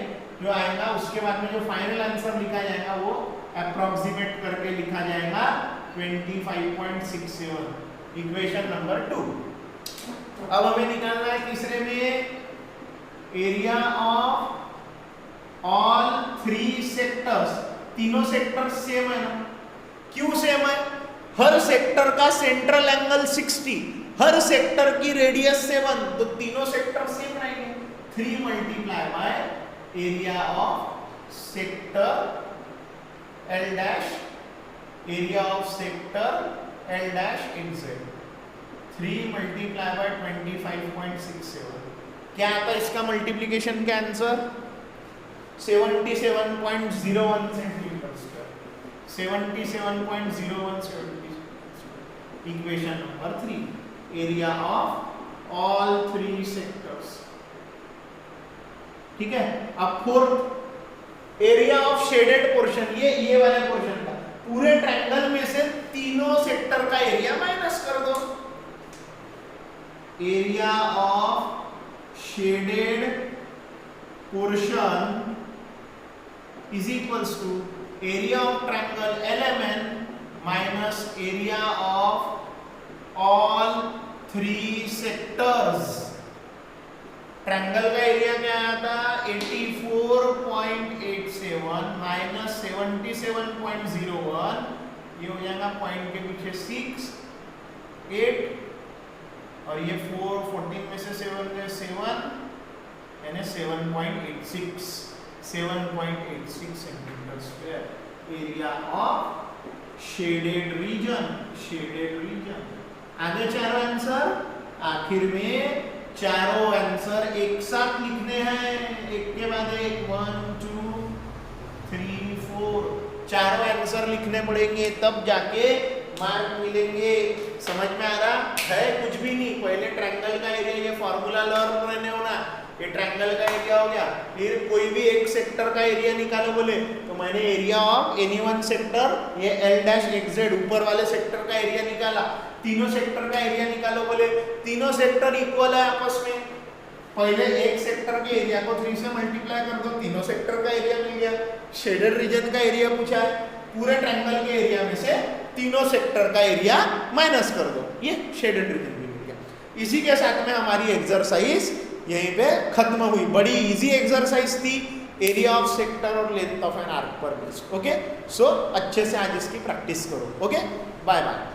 जो आएगा उसके बाद में जो फाइनल आंसर लिखा जाएगा वो अप्रोक्सीमेट करके लिखा जाएगा 25.67। Equation number 2। अब हमें निकालना है तीसरे में एरिया ऑफ ऑल 3 सेक्टर्स। तीनों सेक्टर सेम है ना? क्यों सेम है? हर सेक्टर का सेंट्रल एंगल 60, हर सेक्टर की रेडियस 7, तो तीनों सेक्टर सेम रहेंगे। 3 multiply by area of sector area of sector L dash XZ 3 multiply by 25.67 क्या आता है इसका मल्टीप्लीकेशन का answer 77.01 centimetre square 77.01 equation number 3 area of all 3 sectors. ठीक है, अब fourth area of shaded portion, ये वाले पोर्शन का पूरे ट्रायंगल में से तीनों सेक्टर का एरिया माइनस कर दो। Area of shaded portion is equals to area of triangle LMN minus area of all 3 sectors। Triangle का एरिया क्या आया था 84.87 माइनस 77.01, ये हो जाएगा पॉइंट के पीछे 6 8 और ये 4 14 में से 7 में 7 यानी 7.86 centimetre square area of shaded region. आगे चारों आंसर, आखिर में चारों आंसर एक साथ लिखने हैं, एक के बाद एक 1 2 3 4 चारों आंसर लिखने पड़ेंगे तब जाके मार्क मिलेंगे। समझ में आ रहा है? कुछ भी नहीं, पहले ट्रायंगल का एरिया, ये फॉर्मूला लर्न करने होना, ये ट्रायंगल का एरिया हो गया। फिर कोई भी एक सेक्टर का एरिया निकालो बोले तो मैंने area of any one sector, ये L डैश XZ ऊपर वाले सेक्टर का एरिया निकाला। तीनों सेक्टर का एरिया निकालो बोले तीनों सेक्टर इक्वल है आपस में, पहले एक सेक्टर के एरिया को 3 से मल्टीप्लाई कर दो, तीनों सेक्टर का एरिया मिल गया। शेडेड रीजन का एरिया पूछा है, पूरे ट्रायंगल के एरिया में से तीनों सेक्टर का एरिया माइनस कर दो, ये शेडेड रीजन भी मिल गया। इसी के साथ में हमारी एक्सरसाइज यहीं पे खत्म हुई। बड़ी इजी एक्सरसाइज थी, एरिया ऑफ सेक्टर और लेंथ ऑफ एन आर्क पर बेस्ड। ओके, सो अच्छे से आज इसकी प्रैक्टिस करो। Okay, bye bye.